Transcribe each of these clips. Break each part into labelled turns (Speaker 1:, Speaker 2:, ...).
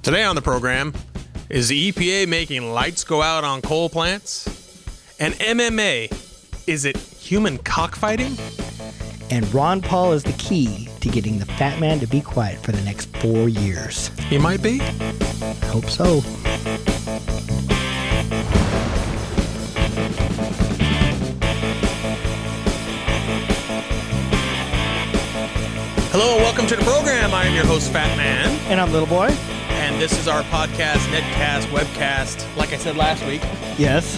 Speaker 1: Today on the program, is the EPA making lights go out on coal plants? And MMA, is it human cockfighting?
Speaker 2: And Ron Paul is the key to getting the fat man to be quiet for the next 4 years.
Speaker 1: He might be.
Speaker 2: Hope so.
Speaker 1: Hello and welcome to the program. I am your host, Fat Man.
Speaker 2: And I'm Little Boy.
Speaker 1: And this is our podcast, netcast, webcast, like I said last week.
Speaker 2: Yes.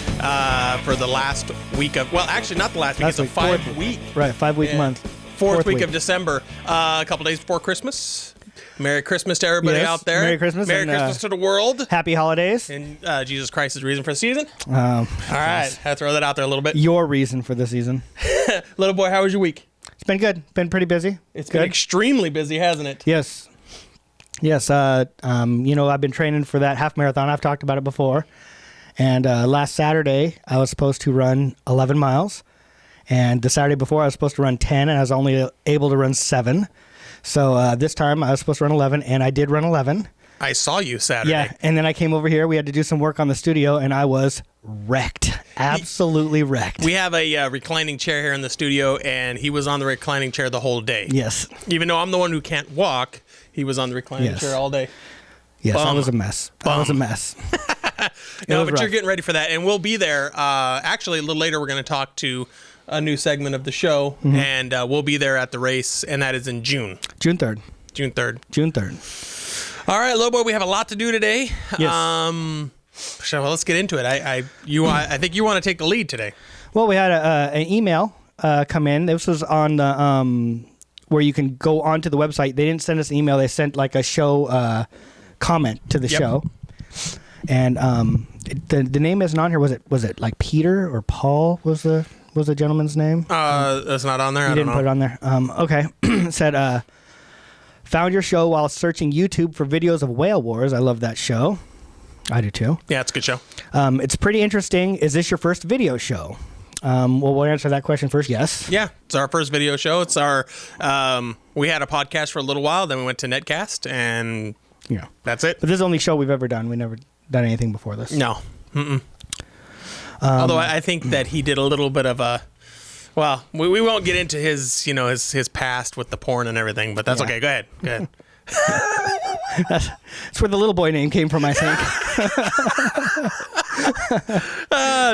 Speaker 1: For the last week of, well, actually not the last week, it's a 5 week.
Speaker 2: Right, 5 week month.
Speaker 1: Fourth week of December, a couple days before Christmas. Merry Christmas to everybody out there.
Speaker 2: Merry Christmas.
Speaker 1: Merry Christmas to the world.
Speaker 2: Happy holidays.
Speaker 1: And Jesus Christ is the reason for the season.
Speaker 2: All
Speaker 1: right, I throw that out there a little bit.
Speaker 2: Your reason for the season.
Speaker 1: Little boy, how was your week?
Speaker 2: It's been good. Been pretty busy.
Speaker 1: It's been extremely busy, hasn't it?
Speaker 2: Yes. Yes. I've been training for that half marathon. I've talked about it before. And last Saturday, I was supposed to run 11 miles. And the Saturday before, I was supposed to run 10, and I was only able to run 7. So this time, I was supposed to run 11, and I did run 11.
Speaker 1: I saw you Saturday.
Speaker 2: Yeah, and then I came over here. We had to do some work on the studio, and I was wrecked. Absolutely wrecked.
Speaker 1: We have a reclining chair here in the studio, and he was on the reclining chair the whole day.
Speaker 2: Yes.
Speaker 1: Even though I'm the one who can't walk, he was on the reclining chair all day.
Speaker 2: Yes, I was a mess. I was a mess.
Speaker 1: No, but rough. You're getting ready for that, and we'll be there. Actually, a little later, we're going to talk to a new segment of the show, and we'll be there at the race, and that is in June.
Speaker 2: June 3rd.
Speaker 1: June 3rd.
Speaker 2: June 3rd.
Speaker 1: All right, Lobo, we have a lot to do today.
Speaker 2: Yes.
Speaker 1: So let's get into it. I think you want to take the lead today.
Speaker 2: Well, we had an email come in. This was on the where you can go onto the website. They didn't send us an email. They sent like a show comment to the show. And the name isn't on here. Was it like Peter or Paul was the gentleman's name?
Speaker 1: That's not on there.
Speaker 2: I don't know. Put it on there. Okay. It said, found your show while searching YouTube for videos of whale wars. I love that show. I do too.
Speaker 1: Yeah, it's a good show.
Speaker 2: It's pretty interesting. Is this your first video show? Well, we'll answer that question first. Yes.
Speaker 1: Yeah, it's our first video show. It's our. We had a podcast for a little while, then we went to netcast, and that's it.
Speaker 2: But this is the only show we've ever done. We never done anything before this.
Speaker 1: No. Although I think that he did a little bit of a. Well, we won't get into his past with the porn and everything, but that's okay. Go ahead.
Speaker 2: That's where the Little Boy name came from, I think.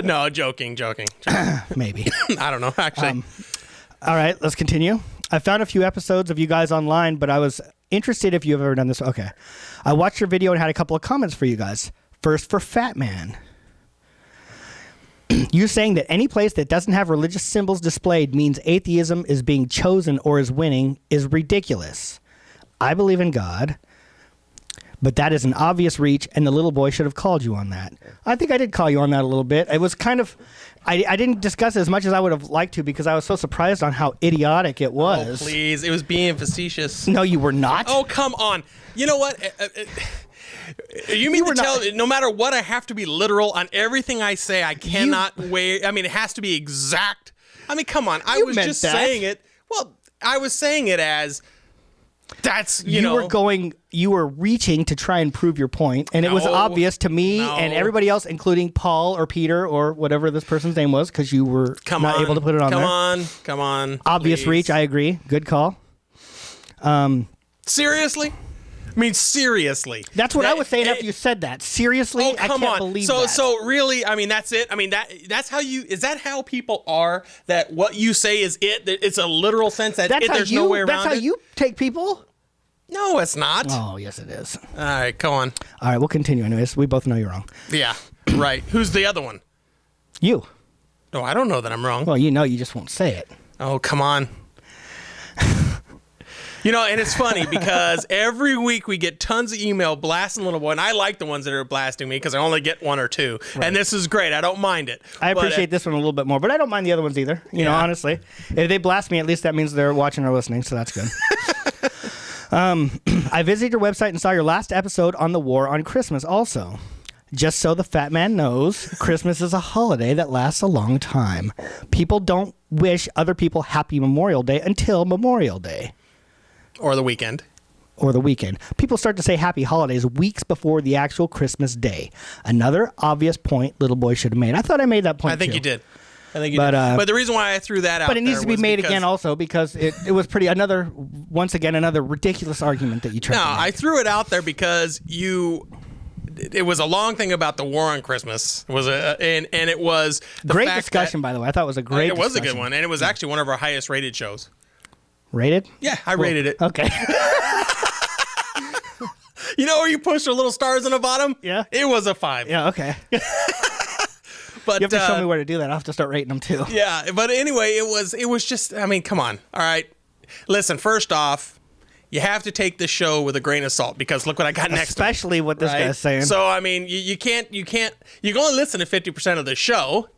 Speaker 1: No, joking.
Speaker 2: Maybe.
Speaker 1: I don't know, actually.
Speaker 2: All right, let's continue. I found a few episodes of you guys online, but I was interested if you've ever done this. Okay. I watched your video and had a couple of comments for you guys. First, for Fat Man. You saying that any place that doesn't have religious symbols displayed means atheism is being chosen or is winning is ridiculous. I believe in God, but that is an obvious reach, and the Little Boy should have called you on that. I think I did call you on that a little bit. It was kind of... I didn't discuss it as much as I would have liked to because I was so surprised on how idiotic it was.
Speaker 1: Oh, please. It was being facetious.
Speaker 2: No, you were not.
Speaker 1: Oh, come on. You know what? You mean to tell no matter what, I have to be literal on everything I say? I cannot wait. I mean, it has to be exact. I mean, come on. I was just saying it. Well, I was saying it as that's, you were reaching to try and prove your point, and it was obvious to me and everybody else, including Paul or Peter or whatever this person's name was, because you were not able to put it on there. Come on.
Speaker 2: Obvious please. Reach, I agree. Good call.
Speaker 1: Seriously? I mean, seriously.
Speaker 2: That's what I was saying after you said that. Seriously?
Speaker 1: I can't
Speaker 2: believe that.
Speaker 1: So really, I mean, that's it? I mean, that's how is that how people are? That what you say is it? That it's a literal sense that there's no way around it?
Speaker 2: That's how you take people?
Speaker 1: No, it's not.
Speaker 2: Oh, yes, it is.
Speaker 1: All right, go on.
Speaker 2: All right, we'll continue anyways. We both know you're wrong.
Speaker 1: Yeah, right. Who's the other one?
Speaker 2: You.
Speaker 1: No, I don't know that I'm wrong.
Speaker 2: Well, you just won't say it.
Speaker 1: Oh, come on. And it's funny because every week we get tons of email blasting Little Boy, and I like the ones that are blasting me because I only get one or two, and this is great. I don't mind it.
Speaker 2: I appreciate this one a little bit more, but I don't mind the other ones either. You know, honestly, if they blast me, at least that means they're watching or listening, so that's good. I visited your website and saw your last episode on the war on Christmas also. Just so the fat man knows, Christmas is a holiday that lasts a long time. People don't wish other people happy Memorial Day until Memorial Day.
Speaker 1: Or the weekend.
Speaker 2: or the weekend. People start to say happy holidays weeks before the actual Christmas day. Another obvious point little boy should have made. I thought I made that point
Speaker 1: I think
Speaker 2: too.
Speaker 1: you did. I think you did. But the reason why I threw that out,
Speaker 2: but it needs to be made again also because it was another ridiculous argument that you tried to make.
Speaker 1: I threw it out there because it was a long thing about the war on Christmas. It was and it was the
Speaker 2: great
Speaker 1: fact
Speaker 2: discussion, by the way. I thought it was a great discussion.
Speaker 1: It was a good one, and it was actually one of our highest rated shows.
Speaker 2: Rated?
Speaker 1: Yeah, I rated it.
Speaker 2: Okay.
Speaker 1: You know where you push the little stars on the bottom?
Speaker 2: Yeah.
Speaker 1: It was a 5.
Speaker 2: Yeah, okay.
Speaker 1: But
Speaker 2: you have to show me where to do that. I'll have to start rating them too.
Speaker 1: Yeah, but anyway, it was just, I mean, come on. All right. Listen, first off, you have to take this show with a grain of salt because look what I got next.
Speaker 2: Especially what this guy's saying.
Speaker 1: So, I mean, you can't, you can only listen to 50% of the show.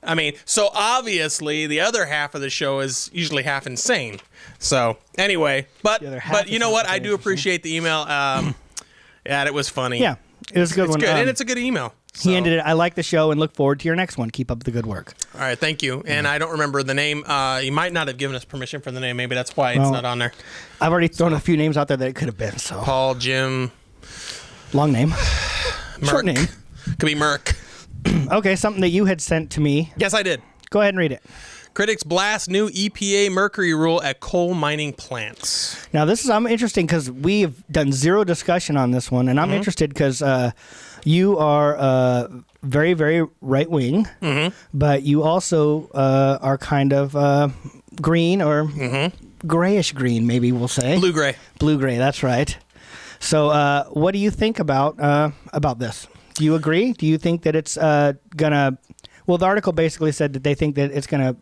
Speaker 1: I mean, so obviously the other half of the show is usually half insane. So anyway, but you know what? I do appreciate the email. Yeah, it was funny.
Speaker 2: Yeah, it was a good one.
Speaker 1: It's good, and it's a good email. So.
Speaker 2: He ended it. I like the show and look forward to your next one. Keep up the good work.
Speaker 1: All right, thank you. And I don't remember the name. You might not have given us permission for the name. Maybe that's why it's not on there.
Speaker 2: I've already thrown a few names out there that it could have been. So
Speaker 1: Paul, Jim.
Speaker 2: Long name.
Speaker 1: Merck.
Speaker 2: Short name.
Speaker 1: Could be Merck.
Speaker 2: Okay, something that you had sent to me.
Speaker 1: Yes, I did.
Speaker 2: Go ahead and read it.
Speaker 1: Critics blast new EPA mercury rule at coal mining plants.
Speaker 2: Now, I'm interesting because we've done zero discussion on this one, and I'm interested because you are very, very right wing, but you also are kind of green or grayish green, maybe we'll say.
Speaker 1: Blue gray.
Speaker 2: Blue gray. That's right. So, what do you think about this? Do you agree? Do you think that it's gonna? Well, the article basically said that they think that it's gonna.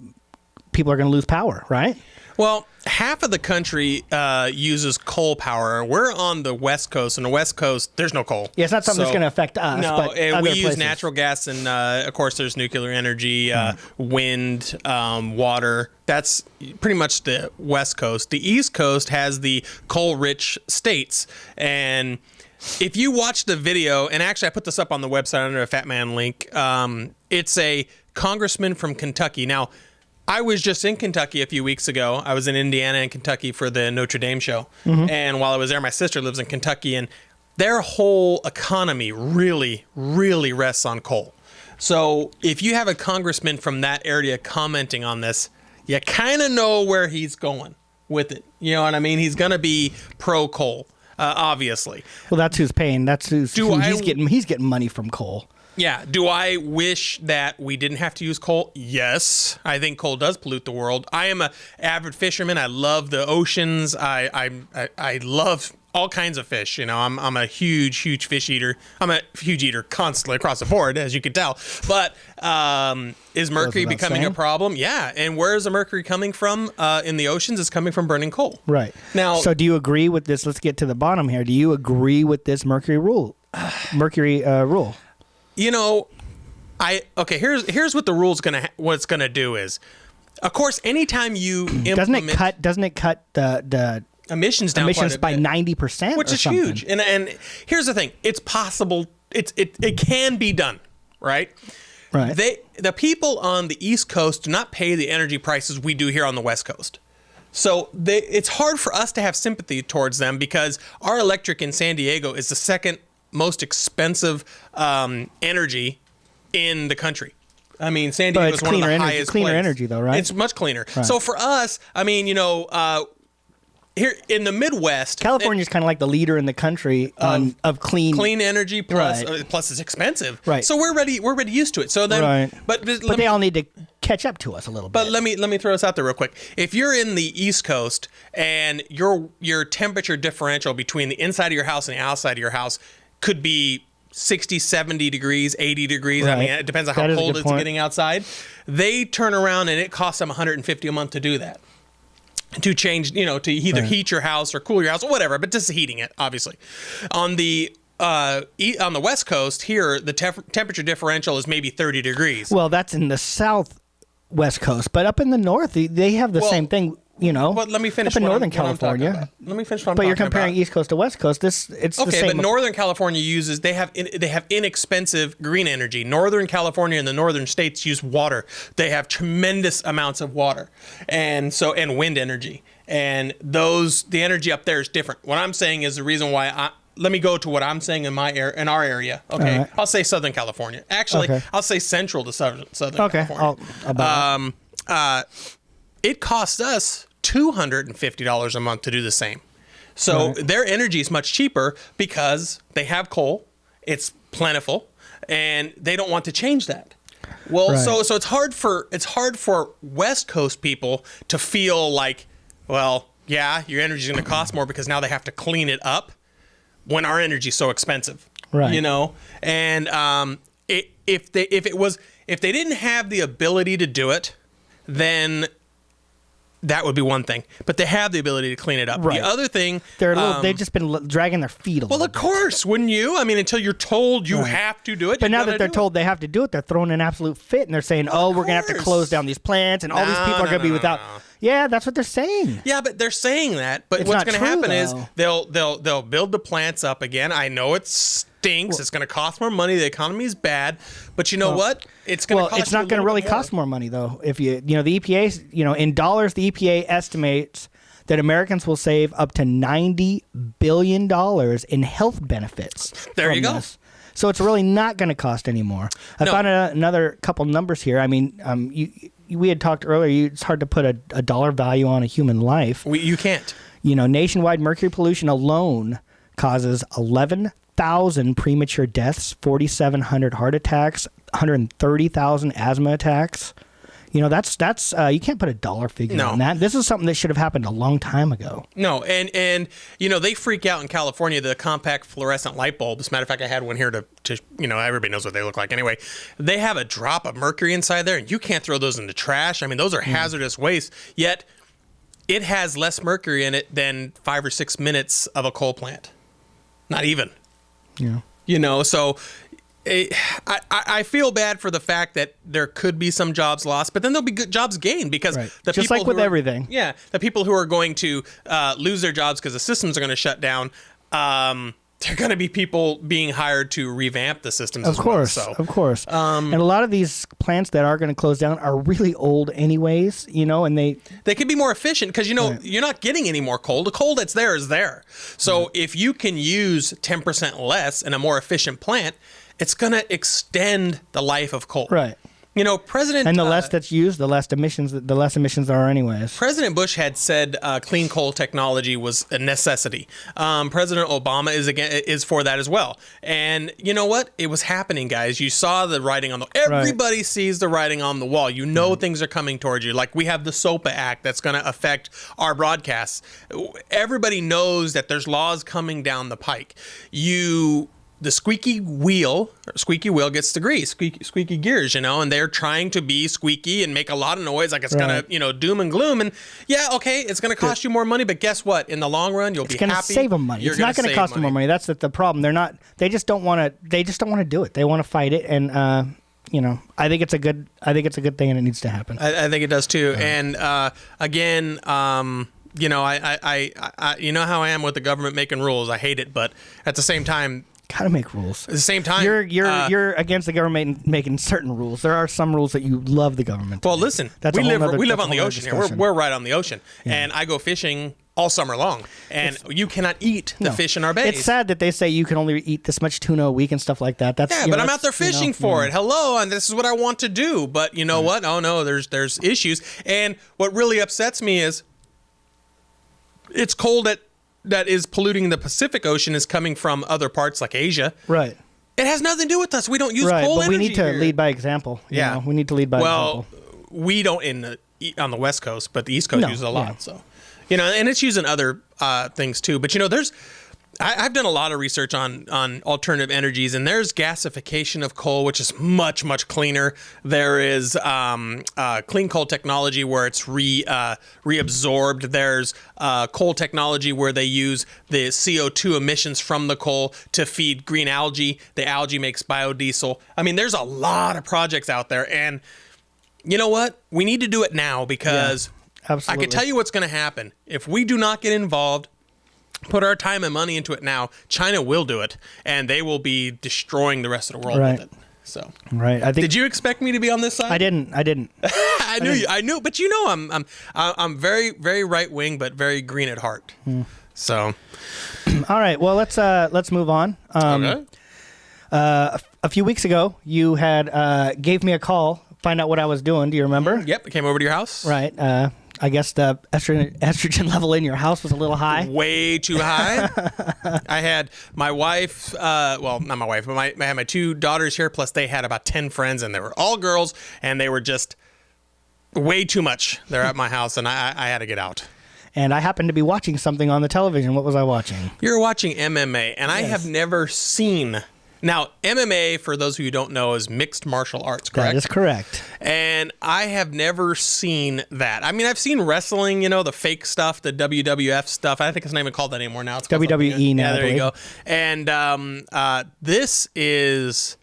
Speaker 2: People are going to lose power, right?
Speaker 1: Well, half of the country uses coal power. We're on the West Coast, and the West Coast, there's no coal.
Speaker 2: Yeah, it's not something that's going to affect us.
Speaker 1: No,
Speaker 2: but
Speaker 1: and
Speaker 2: other
Speaker 1: we
Speaker 2: places.
Speaker 1: use natural gas, and of course, there's nuclear energy, wind, water. That's pretty much the West Coast. The East Coast has the coal-rich states, and if you watch the video, and actually I put this up on the website under a Fat Man link, it's a congressman from Kentucky. Now, I was just in Kentucky a few weeks ago. I was in Indiana and Kentucky for the Notre Dame show. And while I was there, my sister lives in Kentucky, and their whole economy really, really rests on coal. So if you have a congressman from that area commenting on this, you kind of know where he's going with it. You know what I mean? He's going to be pro-coal, obviously.
Speaker 2: Well, that's who's paying. That's he's getting money from coal.
Speaker 1: Yeah. Do I wish that we didn't have to use coal? Yes. I think coal does pollute the world. I am an avid fisherman. I love the oceans. I love all kinds of fish. You know, I'm a huge fish eater. I'm a huge eater constantly across the board, as you could tell. But is mercury becoming a problem? Yeah. And where is the mercury coming from in the oceans? It's coming from burning coal.
Speaker 2: Right.
Speaker 1: Now,
Speaker 2: so do you agree with this? Let's get to the bottom here. Do you agree with this mercury rule? Rule.
Speaker 1: You know, here's what the rule's what it's gonna do is, of course, anytime you implement,
Speaker 2: doesn't it cut the
Speaker 1: emissions down
Speaker 2: by 90%,
Speaker 1: which is huge. And here's the thing: it's possible. It can be done, right?
Speaker 2: Right.
Speaker 1: The people on the East Coast do not pay the energy prices we do here on the West Coast. So it's hard for us to have sympathy towards them because our electric in San Diego is the second most expensive energy in the country. I mean, San Diego is one of the highest.
Speaker 2: Cleaner energy, though, right?
Speaker 1: It's much cleaner.
Speaker 2: Right.
Speaker 1: So for us, I mean, you know, here in the Midwest,
Speaker 2: California is kind of like the leader in the country of clean
Speaker 1: energy. Plus it's expensive.
Speaker 2: Right.
Speaker 1: So we're already used to it. So then, but
Speaker 2: they all need to catch up to us a little bit.
Speaker 1: But let me throw this out there real quick. If you're in the East Coast and your temperature differential between the inside of your house and the outside of your house could be 60, 70 degrees, 80 degrees. Right. I mean, it depends on how cold it's getting outside. They turn around and it costs them $150 a month to do that. To change, you know, to either heat your house or cool your house or whatever, but just heating it, obviously. On the West Coast here, the temperature differential is maybe 30 degrees.
Speaker 2: Well, that's in the Southwest Coast, but up in the North, they have the same thing. You know,
Speaker 1: but let me finish.
Speaker 2: Up in Northern California,
Speaker 1: let me finish. What I'm
Speaker 2: but you're comparing East Coast to West Coast. It's the same.
Speaker 1: Okay, but Northern California they have inexpensive green energy. Northern California and the northern states use water. They have tremendous amounts of water, and wind energy. and the energy up there is different. What I'm saying is the reason why let me go to what I'm saying in our area. Okay, right. I'll say Southern California. Actually, I'll say Central to Southern California. It costs us $250 a month to do the same. So their energy is much cheaper because they have coal. It's plentiful, and they don't want to change that. Well, so it's hard for West Coast people to feel like, well, yeah, your energy is going to cost more because now they have to clean it up when our energy is so expensive. Right. You know, and if they didn't have the ability to do it, then that would be one thing, but they have the ability to clean it up. Right. The other thing,
Speaker 2: they've just been dragging their feet a little.
Speaker 1: Well, of course, wouldn't you? I mean, until you're told you have to do it.
Speaker 2: But now that they're told they have to do it, they're throwing an absolute fit, and they're saying, "Oh, we're gonna have to close down these plants, and all these people are gonna be without." Yeah, that's what they're saying.
Speaker 1: Yeah, but they're saying that. But what's going to happen is they'll build the plants up again. I know it stinks. It's going to cost more money. The economy is bad. But you know what? It's going to cost.
Speaker 2: It's not going to really cost more money though. If the EPA, in dollars, the EPA estimates that Americans will save up to $90 billion in health benefits.
Speaker 1: There you go.
Speaker 2: This. So it's really not going to cost any more. I found another couple numbers here. I mean, we had talked earlier, it's hard to put a dollar value on a human life.
Speaker 1: You can't.
Speaker 2: Nationwide mercury pollution alone causes 11,000 premature deaths, 4,700 heart attacks, 130,000 asthma attacks. That's you can't put a dollar figure on that. This is something that should have happened a long time ago.
Speaker 1: No, and they freak out in California, the compact fluorescent light bulb. As a matter of fact, I had one here to everybody knows what they look like. Anyway, they have a drop of mercury inside there, and you can't throw those in the trash. I mean, those are hazardous waste, yet it has less mercury in it than 5 or 6 minutes of a coal plant. Not even. Yeah. So I feel bad for the fact that there could be some jobs lost, but then there'll be good jobs gained because the
Speaker 2: just
Speaker 1: people
Speaker 2: like with everything.
Speaker 1: Yeah, the people who are going to lose their jobs because the systems are going to shut down. They're going to be people being hired to revamp the systems. Of course.
Speaker 2: And a lot of these plants that are going to close down are really old, anyways. And they
Speaker 1: could be more efficient because you're not getting any more coal. The coal that's there is there. So if you can use 10% less in a more efficient plant, it's going to extend the life of coal.
Speaker 2: Right.
Speaker 1: President...
Speaker 2: And the less that's used, the less emissions there are anyways.
Speaker 1: President Bush had said clean coal technology was a necessity. President Obama is for that as well. And you know what? It was happening, guys. You saw the writing on the... Everybody sees the writing on the wall. Things are coming towards you. Like we have the SOPA Act that's going to affect our broadcasts. Everybody knows that there's laws coming down the pike. The squeaky wheel gets the grease, squeaky gears, and they're trying to be squeaky and make a lot of noise like it's going to, doom and gloom. And it's going to cost you more money, but guess what? In the long run, you'll be happy.
Speaker 2: It's going to save them money. It's not going to cost them more money. That's the problem. They just don't want to do it. They want to fight it. And, I think it's a good thing and it needs to happen.
Speaker 1: I think it does too. And, again, I you know how I am with the government making rules. I hate it, but at the same time,
Speaker 2: gotta make rules.
Speaker 1: At the same time,
Speaker 2: you're against the government making certain rules. There are some rules that you love the government.
Speaker 1: Well, listen, we live on the ocean here. We're right on the ocean, and I go fishing all summer long, and you cannot eat the fish in our bays.
Speaker 2: It's sad that they say you can only eat this much tuna a week and stuff like that. But
Speaker 1: I'm out there fishing for it. Hello, and this is what I want to do. But you know what? Oh no, there's issues, and what really upsets me is it's cold that is polluting the Pacific Ocean is coming from other parts like Asia.
Speaker 2: Right.
Speaker 1: It has nothing to do with us. We don't use coal
Speaker 2: but
Speaker 1: energy.
Speaker 2: We need to lead by example. We need to lead by example.
Speaker 1: Well, we don't on the West Coast, but the East Coast uses a lot. Yeah. So, and it's using other things too. But I've done a lot of research on alternative energies, and there's gasification of coal, which is much, much cleaner. There is clean coal technology where it's reabsorbed. There's coal technology where they use the CO2 emissions from the coal to feed green algae. The algae makes biodiesel. I mean, there's a lot of projects out there, and you know what? We need to do it now because I can tell you what's going to happen. If we do not get involved, put our time and money into it now, China will do it, and they will be destroying the rest of the world with it. So
Speaker 2: right. I think.
Speaker 1: Did you expect me to be on this side?
Speaker 2: I didn't.
Speaker 1: I knew you. I knew, but I'm very, very right wing, but very green at heart. So,
Speaker 2: all right. Well, let's move on.
Speaker 1: Okay.
Speaker 2: A few weeks ago, you had gave me a call, find out what I was doing. Do you remember?
Speaker 1: Yep. I came over to your house.
Speaker 2: Right. I guess the estrogen level in your house was a little high.
Speaker 1: Way too high. I had my wife, well, not my wife, but I had my 2 daughters here, plus they had about 10 friends, and they were all girls, and they were just way too much. They're at my house, and I had to get out.
Speaker 2: And I happened to be watching something on the television. What was I watching?
Speaker 1: You're watching MMA, and I have never seen... Now, MMA, for those of you who don't know, is mixed martial arts, correct?
Speaker 2: That is correct.
Speaker 1: And I have never seen that. I mean, I've seen wrestling, you know, the fake stuff, the WWF stuff. I think it's not even called that anymore now. It's called
Speaker 2: WWE now.
Speaker 1: Yeah, there you go. And this is...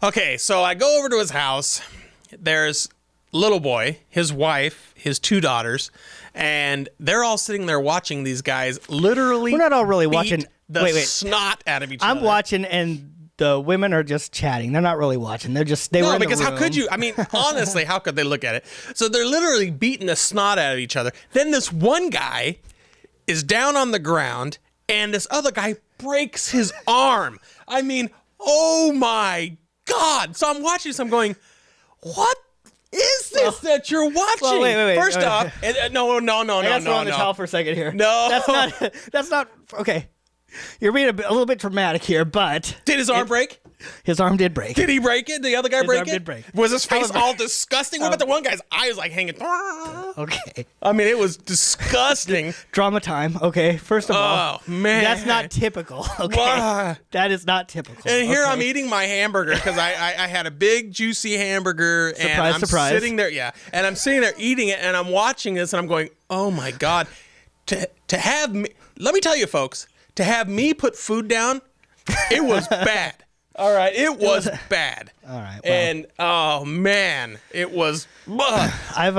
Speaker 1: Okay, so I go over to his house. There's little boy, his wife, his 2 daughters, and they're all sitting there watching these guys literally...
Speaker 2: We're not all really watching...
Speaker 1: the snot out of each other.
Speaker 2: I'm watching, and the women are just chatting. They're not really watching. They're just were in
Speaker 1: because
Speaker 2: the
Speaker 1: how
Speaker 2: room.
Speaker 1: could you? I mean, honestly, how could they look at it? So they're literally beating the snot out of each other. Then this one guy is down on the ground, and this other guy breaks his arm. I mean, oh my God! So I'm watching this. I'm going, what is this that you're watching?
Speaker 2: Well, wait.
Speaker 1: First off, no.
Speaker 2: I got to throw on the towel for a second here.
Speaker 1: No,
Speaker 2: that's not okay. You're being a little bit dramatic here, but...
Speaker 1: Did his arm break?
Speaker 2: His arm did break.
Speaker 1: Did he break it? Did the other guy break it?
Speaker 2: His arm did break.
Speaker 1: Was his face all disgusting? What about the one guy's eyes like hanging?
Speaker 2: Okay.
Speaker 1: I mean, it was disgusting.
Speaker 2: Drama time. Okay, first of all.
Speaker 1: Oh, man.
Speaker 2: That's not typical. Okay.
Speaker 1: Why?
Speaker 2: That is not typical.
Speaker 1: And here
Speaker 2: okay?
Speaker 1: I'm eating my hamburger because I had a big, juicy hamburger. And I'm sitting there, and I'm sitting there eating it, and I'm watching this, and I'm going, oh, my God. To have me... Let me tell you, folks. To have me put food down, it was bad. All right, it was bad.
Speaker 2: All right,
Speaker 1: well. And oh man, it was.
Speaker 2: I've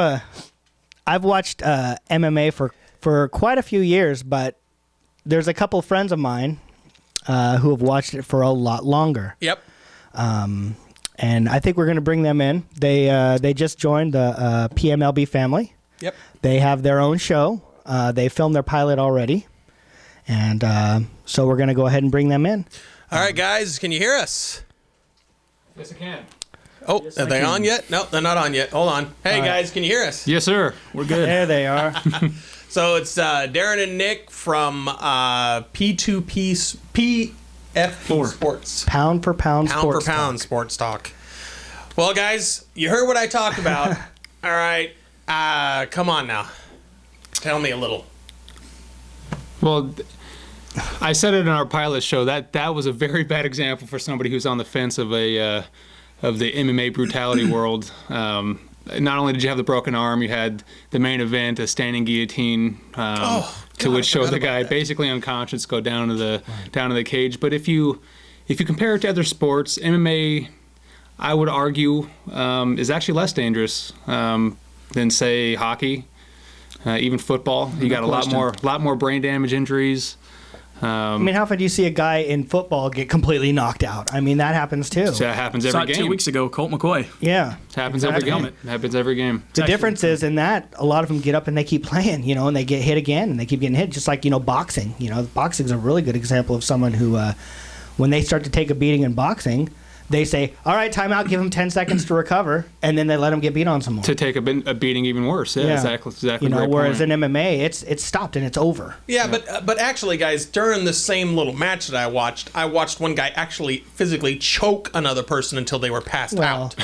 Speaker 2: watched MMA for quite a few years, but there's a couple friends of mine who have watched it for a lot longer.
Speaker 1: Yep.
Speaker 2: And I think we're going to bring them in. They just joined the PMLB family.
Speaker 1: Yep.
Speaker 2: They have their own show. They filmed their pilot already. And so we're going to go ahead and bring them in.
Speaker 1: All right, guys, can you hear us?
Speaker 3: Yes, I can.
Speaker 1: Oh, yes, are they on yet? No, they're not on yet. Hold on. Hey, guys, can you hear us?
Speaker 3: Yes, sir. We're good.
Speaker 2: There they are.
Speaker 1: So it's Darren and Nick from P2P PFP Sports.
Speaker 2: Pound for pound
Speaker 1: Sports Talk. Well, guys, you heard what I talked about. All right. Come on now. Tell me a little.
Speaker 3: Well, I said it in our pilot show that was a very bad example for somebody who's on the fence of the MMA brutality world. Not only did you have the broken arm, you had the main event, a standing guillotine, which showed the guy basically unconscious go down to the cage. But if you compare it to other sports, MMA, I would argue, is actually less dangerous than say hockey. Even football, you got a lot more brain damage injuries.
Speaker 2: I mean, how often do you see a guy in football get completely knocked out? I mean, that happens too.
Speaker 3: So that happens every game.
Speaker 4: 2 weeks ago, Colt McCoy.
Speaker 2: Yeah,
Speaker 3: it happens every game. It happens every game.
Speaker 2: The difference is in that a lot of them get up and they keep playing, and they get hit again and they keep getting hit. Just like boxing. Boxing's a really good example of someone who, when they start to take a beating in boxing, they say, all right, time out, give them 10 seconds to recover, and then they let them get beat on some more.
Speaker 3: To take a beating even worse. Yeah. Exactly.
Speaker 2: Whereas in MMA, it's stopped and it's over.
Speaker 1: Yeah, but actually, guys, during the same little match that I watched one guy actually physically choke another person until they were passed out.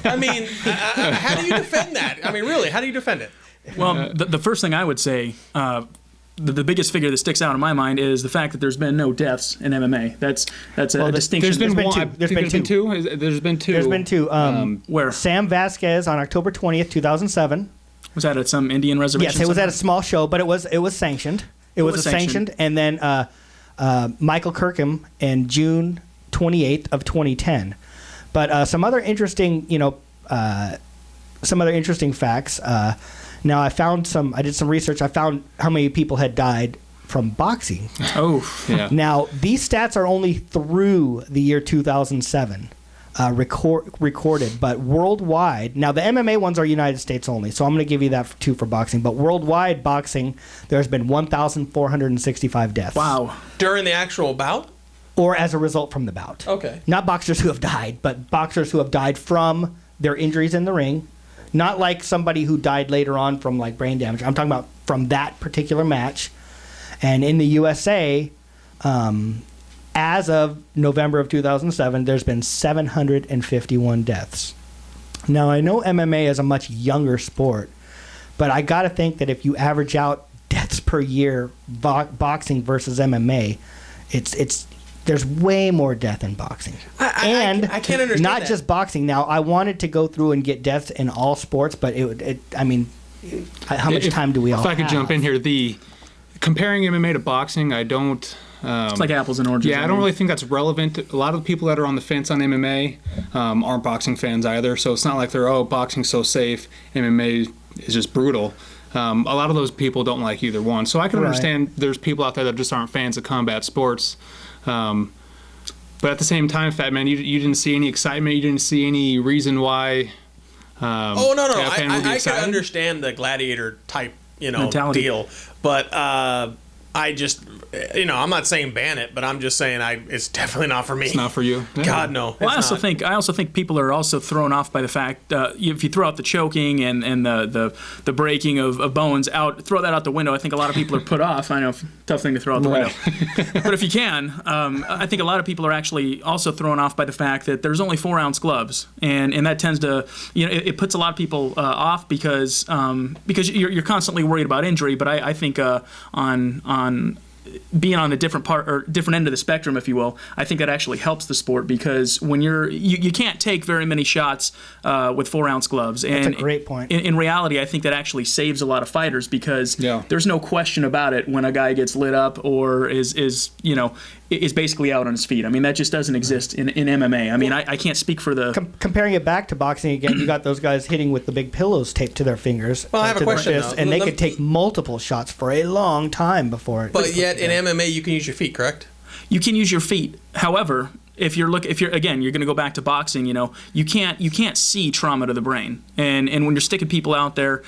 Speaker 1: I mean, how do you defend that? I mean, really, how do you defend it?
Speaker 4: Well, the first thing I would say, the biggest figure that sticks out in my mind is the fact that there's been no deaths in MMA. That's a distinction.
Speaker 3: There's been two. There's been two.
Speaker 4: Where?
Speaker 2: Sam Vasquez on October 20th, 2007.
Speaker 4: Was that at some Indian reservation?
Speaker 2: Yes, it was at a small show, but it was sanctioned. It was sanctioned. And then Michael Kirkham in June 28th of 2010. But some other interesting facts. Now, I did some research. I found how many people had died from boxing.
Speaker 3: Oh, yeah.
Speaker 2: Now, these stats are only through the year 2007. recorded, but worldwide, now the MMA ones are United States only, so I'm going to give you that too for boxing, but worldwide boxing, there's been 1,465 deaths.
Speaker 4: Wow.
Speaker 1: During the actual bout?
Speaker 2: Or as a result from the bout.
Speaker 1: Okay.
Speaker 2: Not boxers who have died, but boxers who have died from their injuries in the ring. Not like somebody who died later on from like brain damage. I'm talking about from that particular match. And in the USA, as of November of 2007, there's been 751 deaths. Now, I know MMA is a much younger sport, but I got to think that if you average out deaths per year, boxing versus MMA, there's way more death in boxing.
Speaker 1: I can't understand
Speaker 2: not
Speaker 1: that.
Speaker 2: just boxing. Now, I wanted to go through and get deaths in all sports, but how much time do we all have?
Speaker 3: If I could jump in here, comparing MMA to boxing, I don't...
Speaker 4: it's like apples and oranges.
Speaker 3: Yeah, I don't really think that's relevant. A lot of the people that are on the fence on MMA aren't boxing fans either, so it's not like they're, boxing's so safe, MMA is just brutal. A lot of those people don't like either one. So I can understand there's people out there that just aren't fans of combat sports. But at the same time, Fat Man, you didn't see any excitement. You didn't see any reason why.
Speaker 1: No. I can understand the gladiator type,
Speaker 4: mentality.
Speaker 1: Deal, but I just, I'm not saying ban it, but I'm just saying it's definitely not for me.
Speaker 3: It's not for you. Yeah.
Speaker 1: God no.
Speaker 4: Well, I also think people are also thrown off by the fact if you throw out the choking and the breaking of bones out, throw that out the window. I think a lot of people are put off. I know, tough thing to throw out the window, but if you can, I think a lot of people are actually also thrown off by the fact that there's only 4-ounce gloves, and that tends to, it puts a lot of people off because you're constantly worried about injury. But I think on being on a different part or different end of the spectrum, if you will, I think that actually helps the sport because when you can't take very many shots with 4-ounce gloves. And
Speaker 2: that's a great point.
Speaker 4: In reality, I think that actually saves a lot of fighters because there's no question about it when a guy gets lit up or is basically out on his feet. I mean, that just doesn't exist in MMA. I mean, I can't speak for the...
Speaker 2: Comparing it back to boxing again, you got those guys hitting with the big pillows taped to their fingers.
Speaker 1: Well, I have a question, though.
Speaker 2: And they could take multiple shots for a long time before it...
Speaker 1: But yet, in MMA, you can use your feet, correct?
Speaker 4: You can use your feet. However... If you're going to go back to boxing, you can't see trauma to the brain, and when you're sticking people out there,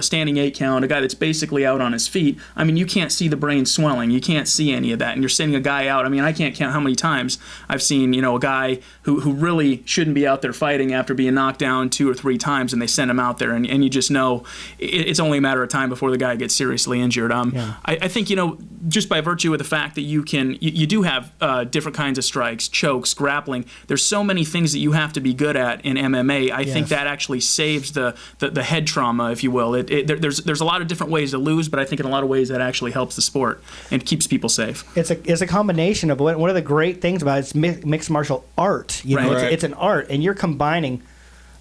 Speaker 4: standing 8 count, a guy that's basically out on his feet, I mean, you can't see the brain swelling, you can't see any of that, and you're sending a guy out. I mean, I can't count how many times I've seen a guy who really shouldn't be out there fighting after being knocked down 2 or 3 times, and they send him out there, and you just know it's only a matter of time before the guy gets seriously injured. I think just by virtue of the fact that you do have different kinds of strikes, chokes, grappling. There's so many things that you have to be good at in MMA. I think that actually saves the head trauma, if you will. There's a lot of different ways to lose, but I think in a lot of ways that actually helps the sport and keeps people safe.
Speaker 2: It's a combination of one of the great things about it is mixed martial art. It's an art, and you're combining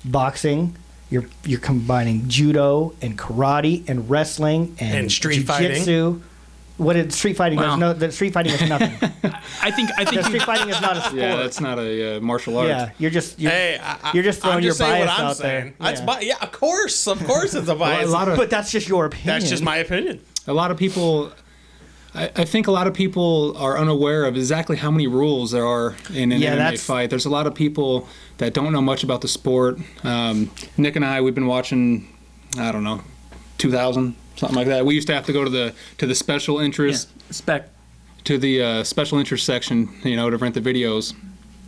Speaker 2: boxing. You're combining judo and karate and wrestling and
Speaker 1: street
Speaker 2: jiu-jitsu. What did street fighting?
Speaker 4: Wow.
Speaker 2: The street fighting is nothing.
Speaker 4: I think
Speaker 2: street fighting is not a sport.
Speaker 3: Yeah, that's not a martial art.
Speaker 2: Yeah, you're just throwing
Speaker 1: I'm
Speaker 2: your
Speaker 1: just saying
Speaker 2: bias
Speaker 1: what I'm
Speaker 2: out
Speaker 1: saying.
Speaker 2: there.
Speaker 1: Yeah, of course it's a bias.
Speaker 2: But that's just your opinion.
Speaker 1: That's just my opinion.
Speaker 3: A lot of people, I think a lot of people are unaware of exactly how many rules there are in an MMA fight. There's a lot of people that don't know much about the sport. Nick and I, we've been watching, 2000. Something like that. We used to have to go to the special interest to the special interest section, to rent the videos.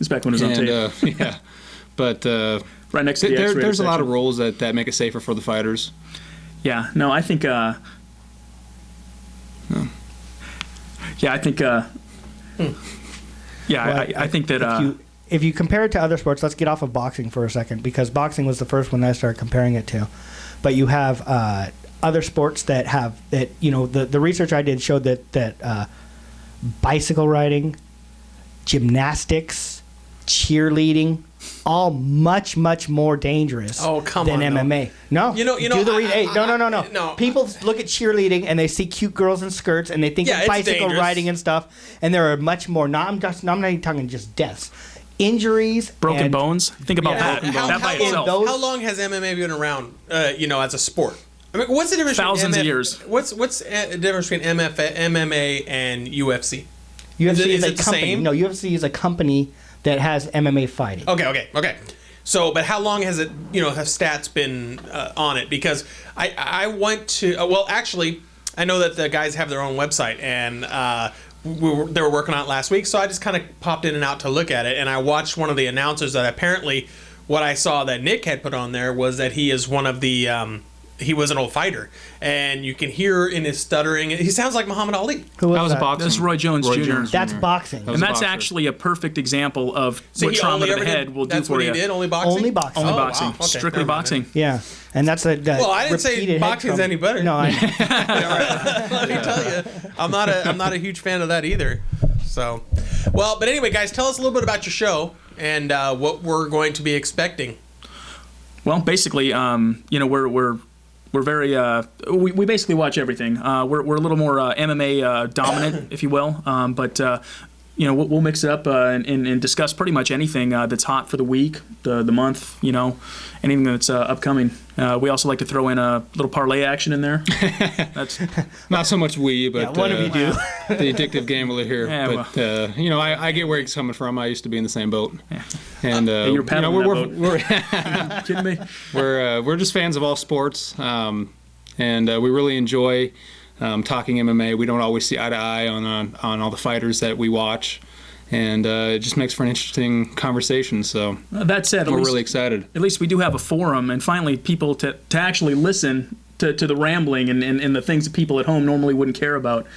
Speaker 4: Spec when it was on tape.
Speaker 3: Yeah, but
Speaker 4: right next to the X-rated
Speaker 3: there's a lot
Speaker 4: section.
Speaker 3: of rules that make it safer for the fighters.
Speaker 4: Yeah. No, I think. Yeah, I think. Yeah,
Speaker 2: Well,
Speaker 4: I think that.
Speaker 2: If you compare it to other sports, let's get off of boxing for a second because boxing was the first one that I started comparing it to. But you have other sports that have that. The research I did showed that bicycle riding, gymnastics, cheerleading, all much more dangerous than MMA. No, no. People look at cheerleading and they see cute girls in skirts and they think of bicycle riding and stuff, and there are much more. I'm not even talking just deaths. Injuries,
Speaker 4: broken bones. Think about broken bones. That by itself.
Speaker 1: How long has MMA been around? As a sport. I mean, what's the difference?
Speaker 4: Thousands of years.
Speaker 1: What's the difference between MMA and UFC?
Speaker 2: UFC
Speaker 1: Is
Speaker 2: is a
Speaker 1: it the
Speaker 2: company.
Speaker 1: same?
Speaker 2: No, UFC is a company that has MMA fighting.
Speaker 1: Okay. So, but how long has it, have stats been on it? Because I went to, actually, I know that the guys have their own website, and they were working on it last week, so I just kind of popped in and out to look at it, and I watched one of the announcers that apparently what I saw that Nick had put on there was that he is one of the, he was an old fighter, and you can hear in his stuttering, he sounds like Muhammad Ali.
Speaker 2: Who
Speaker 3: That was
Speaker 2: that?
Speaker 3: boxing.
Speaker 4: That's Roy Jones Jr.
Speaker 2: That's boxing.
Speaker 3: was
Speaker 4: And
Speaker 3: a
Speaker 4: that's
Speaker 3: boxer.
Speaker 4: actually a perfect example of what
Speaker 1: he
Speaker 4: trauma
Speaker 1: only
Speaker 4: to
Speaker 1: ever
Speaker 4: the head
Speaker 1: did,
Speaker 4: will do
Speaker 1: that's
Speaker 4: for
Speaker 1: what
Speaker 4: you.
Speaker 1: he did, only boxing?
Speaker 2: Only boxing.
Speaker 4: Only
Speaker 1: Oh, wow.
Speaker 4: boxing.
Speaker 1: Okay,
Speaker 4: Strictly
Speaker 1: never mind.
Speaker 4: boxing.
Speaker 2: Yeah, and that's a
Speaker 1: Well, I didn't say
Speaker 2: repeated head
Speaker 1: boxing's
Speaker 2: trauma.
Speaker 1: any better.
Speaker 2: No, I
Speaker 1: Let me tell you, I'm not a huge fan of that either. So, but anyway, guys, tell us a little bit about your show and what we're going to be expecting.
Speaker 4: Well, basically, we're very we basically watch everything. We're a little more MMA dominant, if you will. But we'll mix it up and discuss pretty much anything that's hot for the week, the month. Anything that's upcoming. We also like to throw in a little parlay action in there. That's
Speaker 3: Not so much we, but
Speaker 2: one of you do.
Speaker 3: the addictive gambler here.
Speaker 4: Yeah,
Speaker 3: But I get where he's coming from. I used to be in the same boat.
Speaker 4: Yeah.
Speaker 3: And
Speaker 4: you're paddling
Speaker 3: we're
Speaker 4: kidding me.
Speaker 3: we're just fans of all sports, and we really enjoy talking MMA. We don't always see eye to eye on all the fighters that we watch, and it just makes for an interesting conversation. So
Speaker 4: That said,
Speaker 3: we're really excited.
Speaker 4: At least we do have a forum, and finally people to actually listen to the rambling and the things that people at home normally wouldn't care about.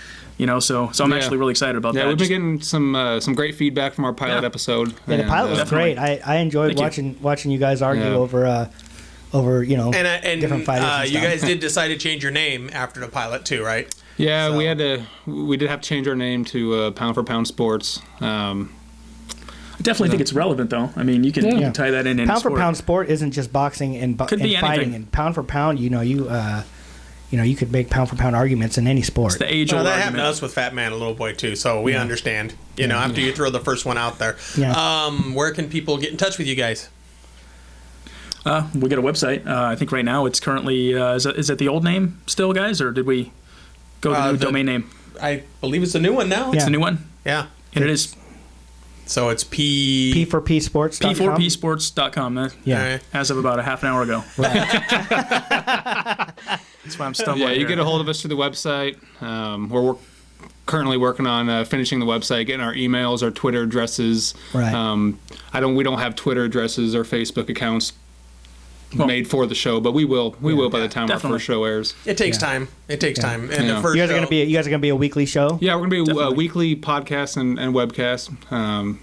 Speaker 4: So I'm actually really excited about that.
Speaker 3: Yeah, we've been getting some great feedback from our pilot episode.
Speaker 2: Yeah, the pilot was
Speaker 4: Definitely.
Speaker 2: great. I enjoyed watching you guys argue
Speaker 3: Yeah.
Speaker 2: over
Speaker 1: And
Speaker 2: different fighters. And
Speaker 1: you
Speaker 2: stuff.
Speaker 1: guys did decide to change your name after the pilot too, right?
Speaker 3: Yeah,
Speaker 1: So-
Speaker 3: we did have to change our name to Pound for Pound Sports.
Speaker 4: I definitely think it's relevant, though. I mean, you can tie that in any
Speaker 2: Pound
Speaker 4: sport.
Speaker 2: for pound sport isn't just boxing and
Speaker 4: Could be
Speaker 2: fighting.
Speaker 4: anything.
Speaker 2: And pound for pound, you could make pound for pound arguments in any sport.
Speaker 4: It's the age-old
Speaker 1: Well, that
Speaker 4: argument.
Speaker 1: happened to us with Fat Man and Little Boy too, so we understand. After you throw the first one out there,
Speaker 2: Yeah.
Speaker 1: where can people get in touch with you guys?
Speaker 4: We got a website. I think right now it's currently is it the old name still, guys, or did we go to the new domain name?
Speaker 1: I believe it's a new one now.
Speaker 2: Yeah.
Speaker 4: It's the new one,
Speaker 1: Yeah.
Speaker 4: and it is
Speaker 1: So it's
Speaker 2: P4P Sports.
Speaker 4: p4psports.com.
Speaker 2: Yeah.
Speaker 1: All right.
Speaker 4: As of about a half an hour ago. That's why I'm stumbling.
Speaker 3: Yeah, you
Speaker 4: here.
Speaker 3: get a hold of us through the website. We're currently working on finishing the website, getting our emails, our Twitter addresses.
Speaker 2: Right.
Speaker 3: We don't have Twitter addresses or Facebook accounts made for the show, but we will by the time
Speaker 4: definitely.
Speaker 3: our first show airs.
Speaker 1: It takes time. It takes time. And
Speaker 3: Yeah.
Speaker 1: the first
Speaker 2: You guys are
Speaker 1: show,
Speaker 2: gonna be a weekly show.
Speaker 3: Yeah, we're gonna be a
Speaker 4: Definitely.
Speaker 3: weekly podcast and webcast, kind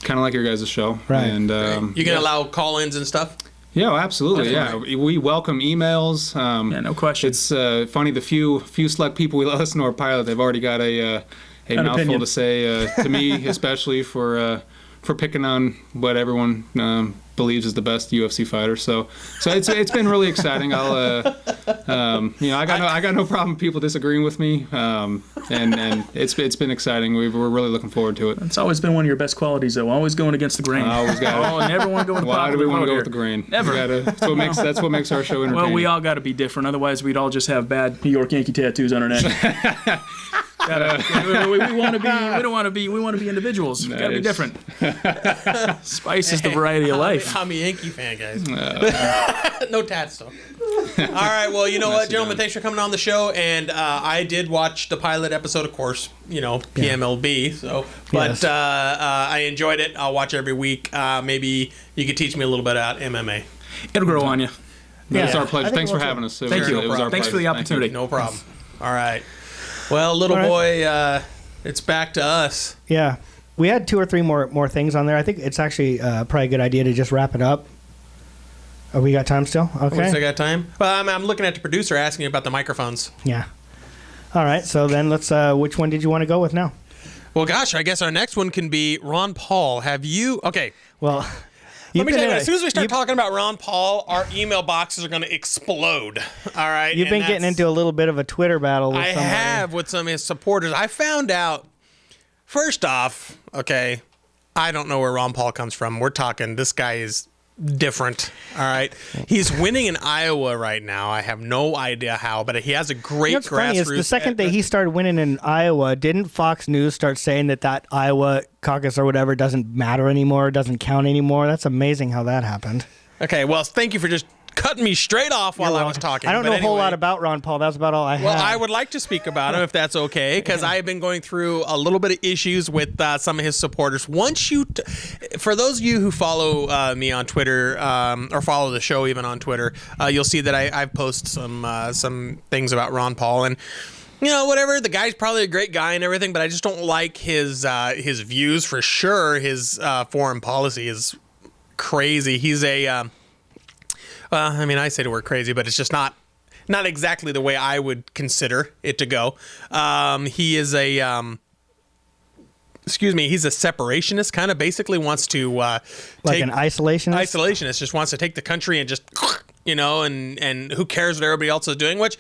Speaker 3: of like your guys' show.
Speaker 2: Right.
Speaker 3: And
Speaker 1: you can allow call-ins and stuff.
Speaker 3: yeah, absolutely.
Speaker 4: Definitely.
Speaker 3: Yeah, we welcome emails.
Speaker 4: Yeah, no question.
Speaker 3: It's funny, the few select people we let listen to our pilot, they've already got a mouthful
Speaker 4: opinion.
Speaker 3: to say to me, especially for picking on what everyone believes is the best UFC fighter. So it's been really exciting. I got no problem with people disagreeing with me, and it's been exciting. We're really looking forward to it.
Speaker 4: It's always been one of your best qualities, though. Always going against the grain.
Speaker 3: I always got it.
Speaker 4: Never want to go with the
Speaker 3: Why do we
Speaker 4: popular
Speaker 3: want to
Speaker 4: vote
Speaker 3: go
Speaker 4: here.
Speaker 3: with the grain?
Speaker 4: Never.
Speaker 3: That's what makes our show entertaining.
Speaker 4: Well, we all got to be different. Otherwise, we'd all just have bad New York Yankee tattoos on our neck. We want to be. We don't want to be. We want to be individuals. Got to be
Speaker 3: Nice.
Speaker 4: different. Spice is the variety of life.
Speaker 1: I'm a Yankee fan, guys. No tats, though. All right. Well, you know what, gentlemen? Thanks for coming on the show. And I did watch the pilot episode, of course. PMLB. So, but
Speaker 2: Yes.
Speaker 1: I enjoyed it. I'll watch every week. Maybe you could teach me a little bit about MMA.
Speaker 4: It'll grow on you.
Speaker 3: It's
Speaker 2: Yeah.
Speaker 3: our pleasure.
Speaker 2: I think
Speaker 3: Thanks
Speaker 2: it
Speaker 3: for
Speaker 2: will
Speaker 3: having
Speaker 2: too.
Speaker 3: us. It
Speaker 4: Thank
Speaker 3: was-
Speaker 4: you.
Speaker 3: It was our
Speaker 4: Thanks for the
Speaker 3: pleasure. Thank you.
Speaker 4: opportunity.
Speaker 1: No problem. All right. Well, little
Speaker 2: All right.
Speaker 1: boy, it's back to us.
Speaker 2: Yeah. We had 2 or 3 more things on there. I think it's actually probably a good idea to just wrap it up. Oh, we got time still?
Speaker 1: We still
Speaker 2: Okay.
Speaker 1: got time? Well, I'm looking at the producer asking about the microphones.
Speaker 2: Yeah. All right. So then let's. Which one did you want to go with now?
Speaker 1: Well, gosh, I guess our next one can be Ron Paul. Have you? Okay.
Speaker 2: Well,
Speaker 1: Let me tell you, as soon as we start talking about Ron Paul, our email boxes are going to explode. All right.
Speaker 2: You've been getting into a little bit of a Twitter battle with
Speaker 1: I
Speaker 2: somebody.
Speaker 1: have with some of his supporters. I found out, first off, okay, I don't know where Ron Paul comes from. We're talking, this guy is different. All right. He's winning in Iowa right now. I have no idea how, but he has a great
Speaker 2: What's funny is
Speaker 1: grassroots.
Speaker 2: the second that he started winning in Iowa, didn't Fox News start saying that Iowa caucus or whatever doesn't matter anymore, doesn't count anymore? That's amazing how that happened.
Speaker 1: Okay, well, thank you for just cutting me straight off while I was talking.
Speaker 2: I don't know a whole
Speaker 1: anyway.
Speaker 2: lot about Ron Paul. That's about all I have.
Speaker 1: Well, I would like to speak about him if that's okay, because I have been going through a little bit of issues with some of his supporters. For those of you who follow me on Twitter or follow the show even on Twitter, you'll see that I've posted some things about Ron Paul and. Whatever. The guy's probably a great guy and everything, but I just don't like his views for sure. His foreign policy is crazy. He's a. I say the word crazy, but it's just not exactly the way I would consider it to go. He is he's a separationist, kind of basically wants to
Speaker 2: like an isolationist?
Speaker 1: Isolationist, just wants to take the country and just, and who cares what everybody else is doing, which,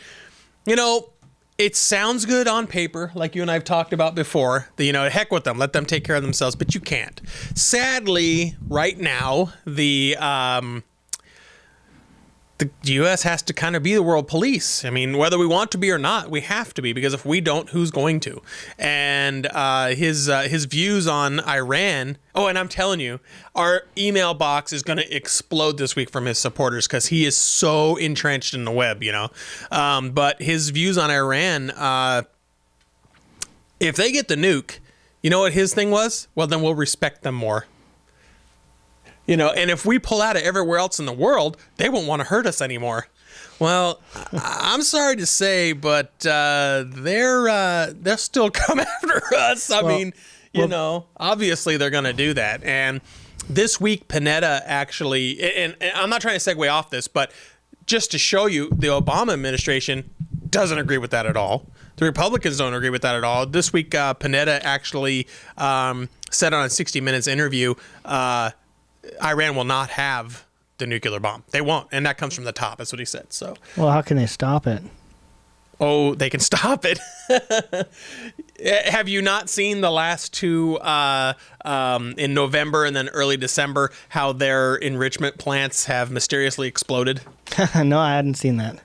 Speaker 1: it sounds good on paper, like you and I have talked about before. Heck with them, let them take care of themselves, but you can't. Sadly, right now, the U.S. has to kind of be the world police. I mean, whether we want to be or not, we have to be, because if we don't, who's going to? And his views on Iran. Oh, and I'm telling you, our email box is going to explode this week from his supporters because he is so entrenched in the web, But his views on Iran, if they get the nuke, you know what his thing was? Well, then we'll respect them more. And if we pull out of everywhere else in the world, they won't want to hurt us anymore. Well, I'm sorry to say, but they'll still come after us. Obviously they're going to do that. And this week, Panetta actually, and I'm not trying to segue off this, but just to show you, the Obama administration doesn't agree with that at all. The Republicans don't agree with that at all. This week, Panetta actually said on a 60 Minutes interview, Iran will not have the nuclear bomb. They won't. And that comes from the top. That's what he said. So,
Speaker 2: well, how can they stop it?
Speaker 1: Oh, they can stop it. Have you not seen the last two in November and then early December, how their enrichment plants have mysteriously exploded?
Speaker 2: No, I hadn't seen that.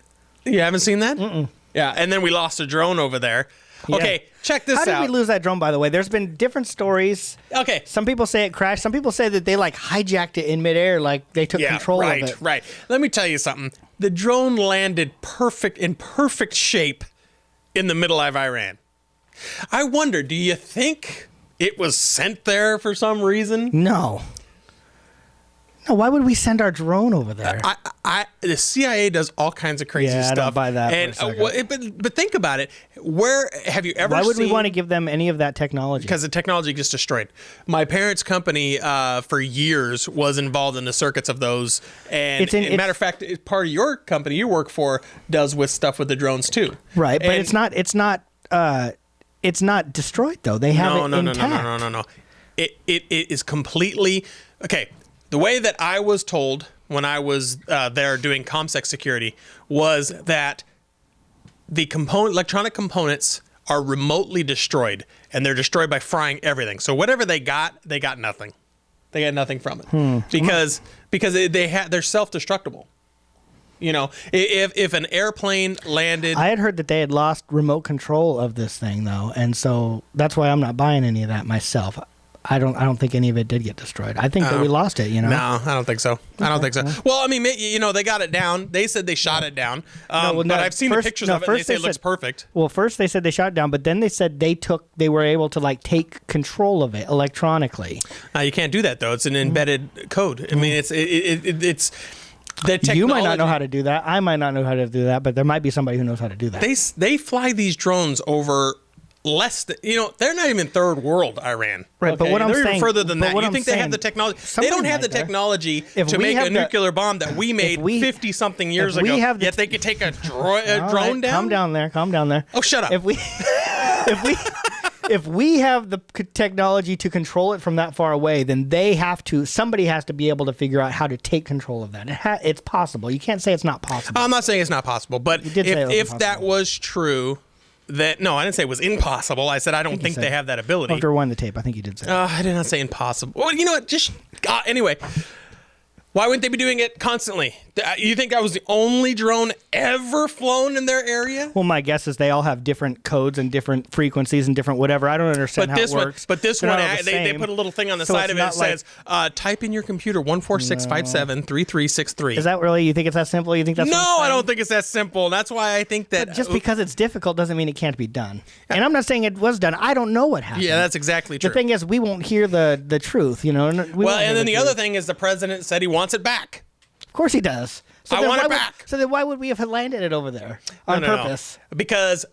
Speaker 1: You haven't seen that? Mm-mm. Yeah. And then we lost a drone over there. Yeah. Okay, check this out.
Speaker 2: How did we lose that drone, by the way? There's been different stories.
Speaker 1: Okay.
Speaker 2: Some people say it crashed. Some people say that they hijacked it in midair, like they took control of it.
Speaker 1: Right. Let me tell you something. The drone landed in perfect shape in the middle of Iran. I wonder, do you think it was sent there for some reason?
Speaker 2: No. No, why would we send our drone over there?
Speaker 1: The CIA does all kinds of crazy stuff.
Speaker 2: I don't buy that.
Speaker 1: And but think about it. Where have you ever?
Speaker 2: Why would
Speaker 1: we
Speaker 2: want to give them any of that technology?
Speaker 1: Because the technology gets destroyed. My parents' company for years was involved in the circuits of those. And matter of fact, part of your company you work for does with stuff with the drones too.
Speaker 2: Right, but it's not destroyed though. They have it intact.
Speaker 1: No. It is completely okay. The way that I was told when I was there doing ComSec security was that the electronic components are remotely destroyed, and they're destroyed by frying everything. So whatever they got nothing. They got nothing from it because they're self-destructible. If an airplane landed,
Speaker 2: I had heard that they had lost remote control of this thing though, and so that's why I'm not buying any of that myself. I don't think any of it did get destroyed. I think that we lost it, No,
Speaker 1: I don't think so. I don't think so. Well, I mean, they got it down. They said they shot it down. But I've seen the pictures of it, and they say it looks perfect.
Speaker 2: Well, first they said they shot it down, but then they said they were able to take control of it electronically.
Speaker 1: You can't do that though. It's an embedded code. I mean, it's the technology.
Speaker 2: You might not know how to do that. I might not know how to do that, but there might be somebody who knows how to do that.
Speaker 1: They fly these drones over less than, they're not even third world Iran.
Speaker 2: Right, okay? But what I'm saying,
Speaker 1: they're even further than that. You think they have the technology? They don't have the technology to make a nuclear bomb that we made 50-something years ago, yet they could take a drone down?
Speaker 2: Calm down there.
Speaker 1: Oh, shut up.
Speaker 2: If we have the technology to control it from that far away, then somebody has to be able to figure out how to take control of that. It's possible. You can't say it's not possible.
Speaker 1: I'm not saying it's not possible, but if that was true... No, I didn't say it was impossible. I said I don't think they have that ability.
Speaker 2: After rewind the tape, I think you did say
Speaker 1: I did not say impossible. Well, you know what? Just anyway, Why wouldn't they be doing it constantly? You think that was the only drone ever flown in their area?
Speaker 2: Well, my guess is they all have different codes and different frequencies and different whatever. I don't understand how it works.
Speaker 1: But this one, they put a little thing on the side of it that says, type in your computer 146573363.
Speaker 2: Is that really, you think it's that simple? You think that's
Speaker 1: No, I don't think it's that simple. That's why I think that...
Speaker 2: But just because it's difficult doesn't mean it can't be done. And I'm not saying it was done. I don't know what happened.
Speaker 1: Yeah, that's exactly true.
Speaker 2: The thing is, we won't hear the truth, you know. And
Speaker 1: then the other thing is the president said he wants it back.
Speaker 2: Of course he does. So
Speaker 1: I want it back.
Speaker 2: So then why would we have landed it over there on purpose?
Speaker 1: No. Because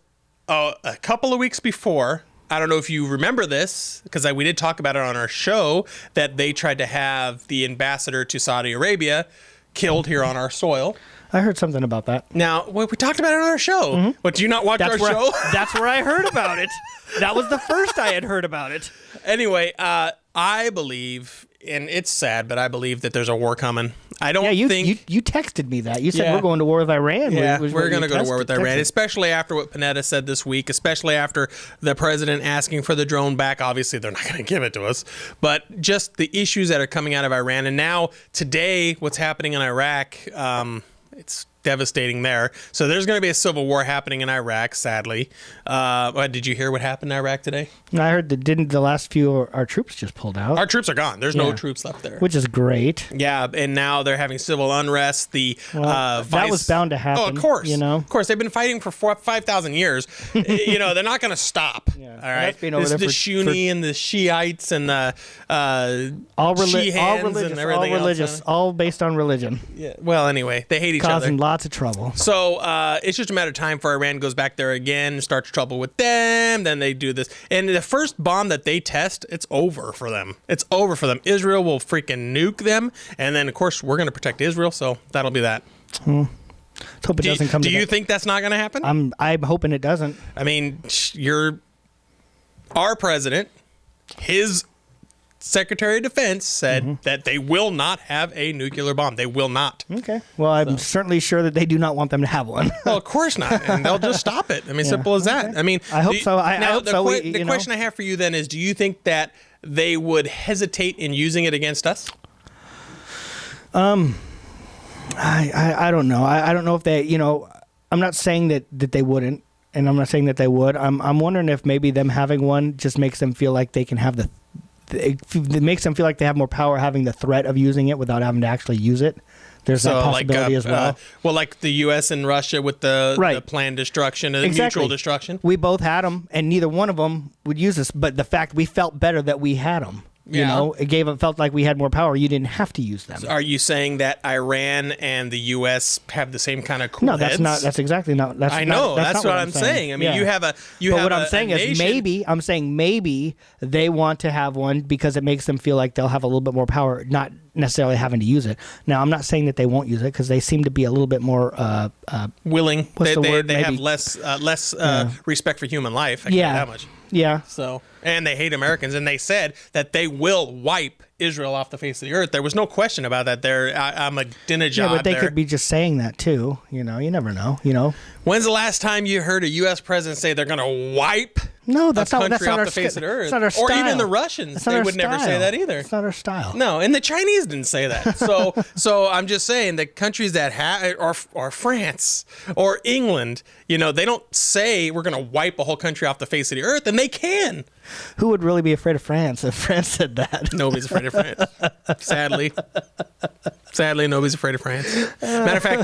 Speaker 1: a couple of weeks before, I don't know if you remember this, because we did talk about it on our show, that they tried to have the ambassador to Saudi Arabia killed here on our soil.
Speaker 2: I heard something about that.
Speaker 1: Now, we talked about it on our show. Mm-hmm. But do you not watch our show?
Speaker 2: That's where I heard about it. That was the first I had heard about it.
Speaker 1: Anyway, I believe, and it's sad, but I believe that there's a war coming. I don't think...
Speaker 2: You texted me that. You said we're going to war with Iran.
Speaker 1: Yeah, we're going to go to war with Iran, especially after what Panetta said this week, especially after the president asking for the drone back. Obviously, they're not going to give it to us. But just the issues that are coming out of Iran. And now, today, what's happening in Iraq, it's devastating there. So there's going to be a civil war happening in Iraq, sadly. Did you hear what happened in Iraq today?
Speaker 2: I heard that didn't the last few our troops just pulled out?
Speaker 1: Our troops are gone. There's no troops left there.
Speaker 2: Which is great.
Speaker 1: Yeah, and now they're having civil unrest.
Speaker 2: That was bound to happen.
Speaker 1: Oh, of course.
Speaker 2: You know?
Speaker 1: Of course. They've been fighting for 5,000 years. They're not going to stop. Yeah. All right? This is the Sunni and the Shiites and the
Speaker 2: all religious, all based on religion.
Speaker 1: Yeah. Well, anyway, they hate each other.
Speaker 2: Causing lots of trouble.
Speaker 1: So it's just a matter of time for Iran goes back there again, starts trouble with them. Then they do this. And the first bomb that they test, it's over for them. It's over for them. Israel will freaking nuke them. And then, of course, we're going to protect Israel. So that'll be that.
Speaker 2: Let's hope it doesn't come to that.
Speaker 1: Do you think that's not going to happen?
Speaker 2: I'm hoping it doesn't.
Speaker 1: I mean, our president, his Secretary of Defense said that they will not have a nuclear bomb. They will not.
Speaker 2: Okay. Well, I'm certainly sure that they do not want them to have one.
Speaker 1: Well, of course not. And they'll just stop it. I mean, simple as that. I mean,
Speaker 2: I hope so.
Speaker 1: The question I have for you then is, do you think that they would hesitate in using it against us?
Speaker 2: I don't know. I don't know if they, I'm not saying that they wouldn't, and I'm not saying that they would. I'm wondering if maybe them having one just makes them feel like they can have it makes them feel like they have more power having the threat of using it without having to actually use it. There's that possibility as well.
Speaker 1: Like the U.S. and Russia with the planned destruction and mutual destruction.
Speaker 2: We both had them, and neither one of them would use this. But the fact we felt better that we had them. It felt like we had more power. You didn't have to use them.
Speaker 1: So are you saying that Iran and the U.S. have the same kind of cool heads?
Speaker 2: No, that's not. That's exactly not. That's
Speaker 1: I know.
Speaker 2: Not,
Speaker 1: that's what I'm saying. I mean, you have a.
Speaker 2: But what I'm saying is maybe they want to have one because it makes them feel like they'll have a little bit more power, not necessarily having to use it. Now, I'm not saying that they won't use it because they seem to be a little bit more
Speaker 1: willing.
Speaker 2: What's the word?
Speaker 1: They have less respect for human life. I can tell you that much.
Speaker 2: Yeah.
Speaker 1: So, and they hate Americans, and they said that they will wipe Israel off the face of the earth. There was no question about that. I'm a Ahmadinejad.
Speaker 2: Yeah, but they could be just saying that too. You never know.
Speaker 1: When's the last time you heard a U.S. president say they're going to wipe
Speaker 2: that's
Speaker 1: a
Speaker 2: not
Speaker 1: country
Speaker 2: off
Speaker 1: the face of the earth?
Speaker 2: That's not our style.
Speaker 1: Or even the Russians, they would never say that either.
Speaker 2: It's not our style.
Speaker 1: No, and the Chinese didn't say that. So I'm just saying that countries that have, or France or England, they don't say we're going to wipe a whole country off the face of the earth, and they can.
Speaker 2: Who would really be afraid of France if France said that?
Speaker 1: Nobody's afraid of France. Sadly, nobody's afraid of France. Matter of fact,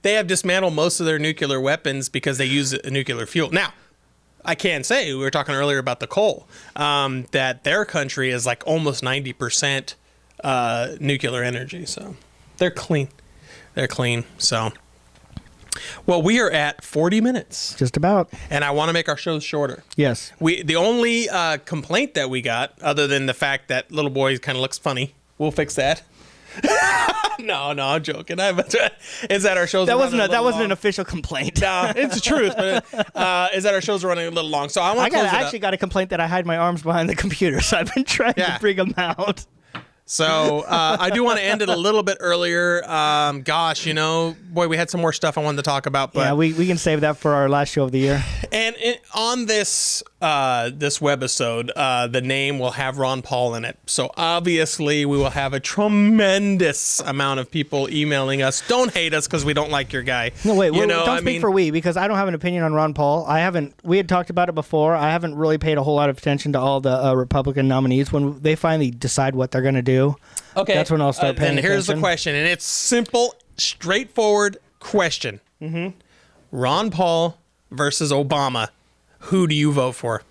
Speaker 1: they have dismantled most of their nuclear weapons because they use nuclear fuel. Now, I can say, we were talking earlier about the coal, that their country is like almost 90% nuclear energy. So they're clean. So. Well, we are at 40 minutes.
Speaker 2: Just about. And
Speaker 1: I want to make our shows shorter.
Speaker 2: Yes.
Speaker 1: The only complaint that we got, other than the fact that little boy kind of looks funny, we'll fix that. No, I'm joking. Is that our shows? That wasn't
Speaker 2: an official complaint.
Speaker 1: No, it's the truth. But is that our shows are running a little long? So I actually
Speaker 2: got a complaint that I hide my arms behind the computer, so I've been trying to bring them out.
Speaker 1: So I do want to end it a little bit earlier. Gosh, boy, we had some more stuff I wanted to talk about. But
Speaker 2: yeah, we can save that for our last show of the year.
Speaker 1: And on this webisode, the name will have Ron Paul in it. So obviously we will have a tremendous amount of people emailing us. Don't hate us because we don't like your guy.
Speaker 2: No, wait, don't speak for we, because I don't have an opinion on Ron Paul. We had talked about it before. I haven't really paid a whole lot of attention to all the Republican nominees. When they finally decide what they're going to do,
Speaker 1: okay,
Speaker 2: that's when I'll start paying attention.
Speaker 1: And here's the question, and it's simple, straightforward question. Mm-hmm. Ron Paul versus Obama. Who do you vote for?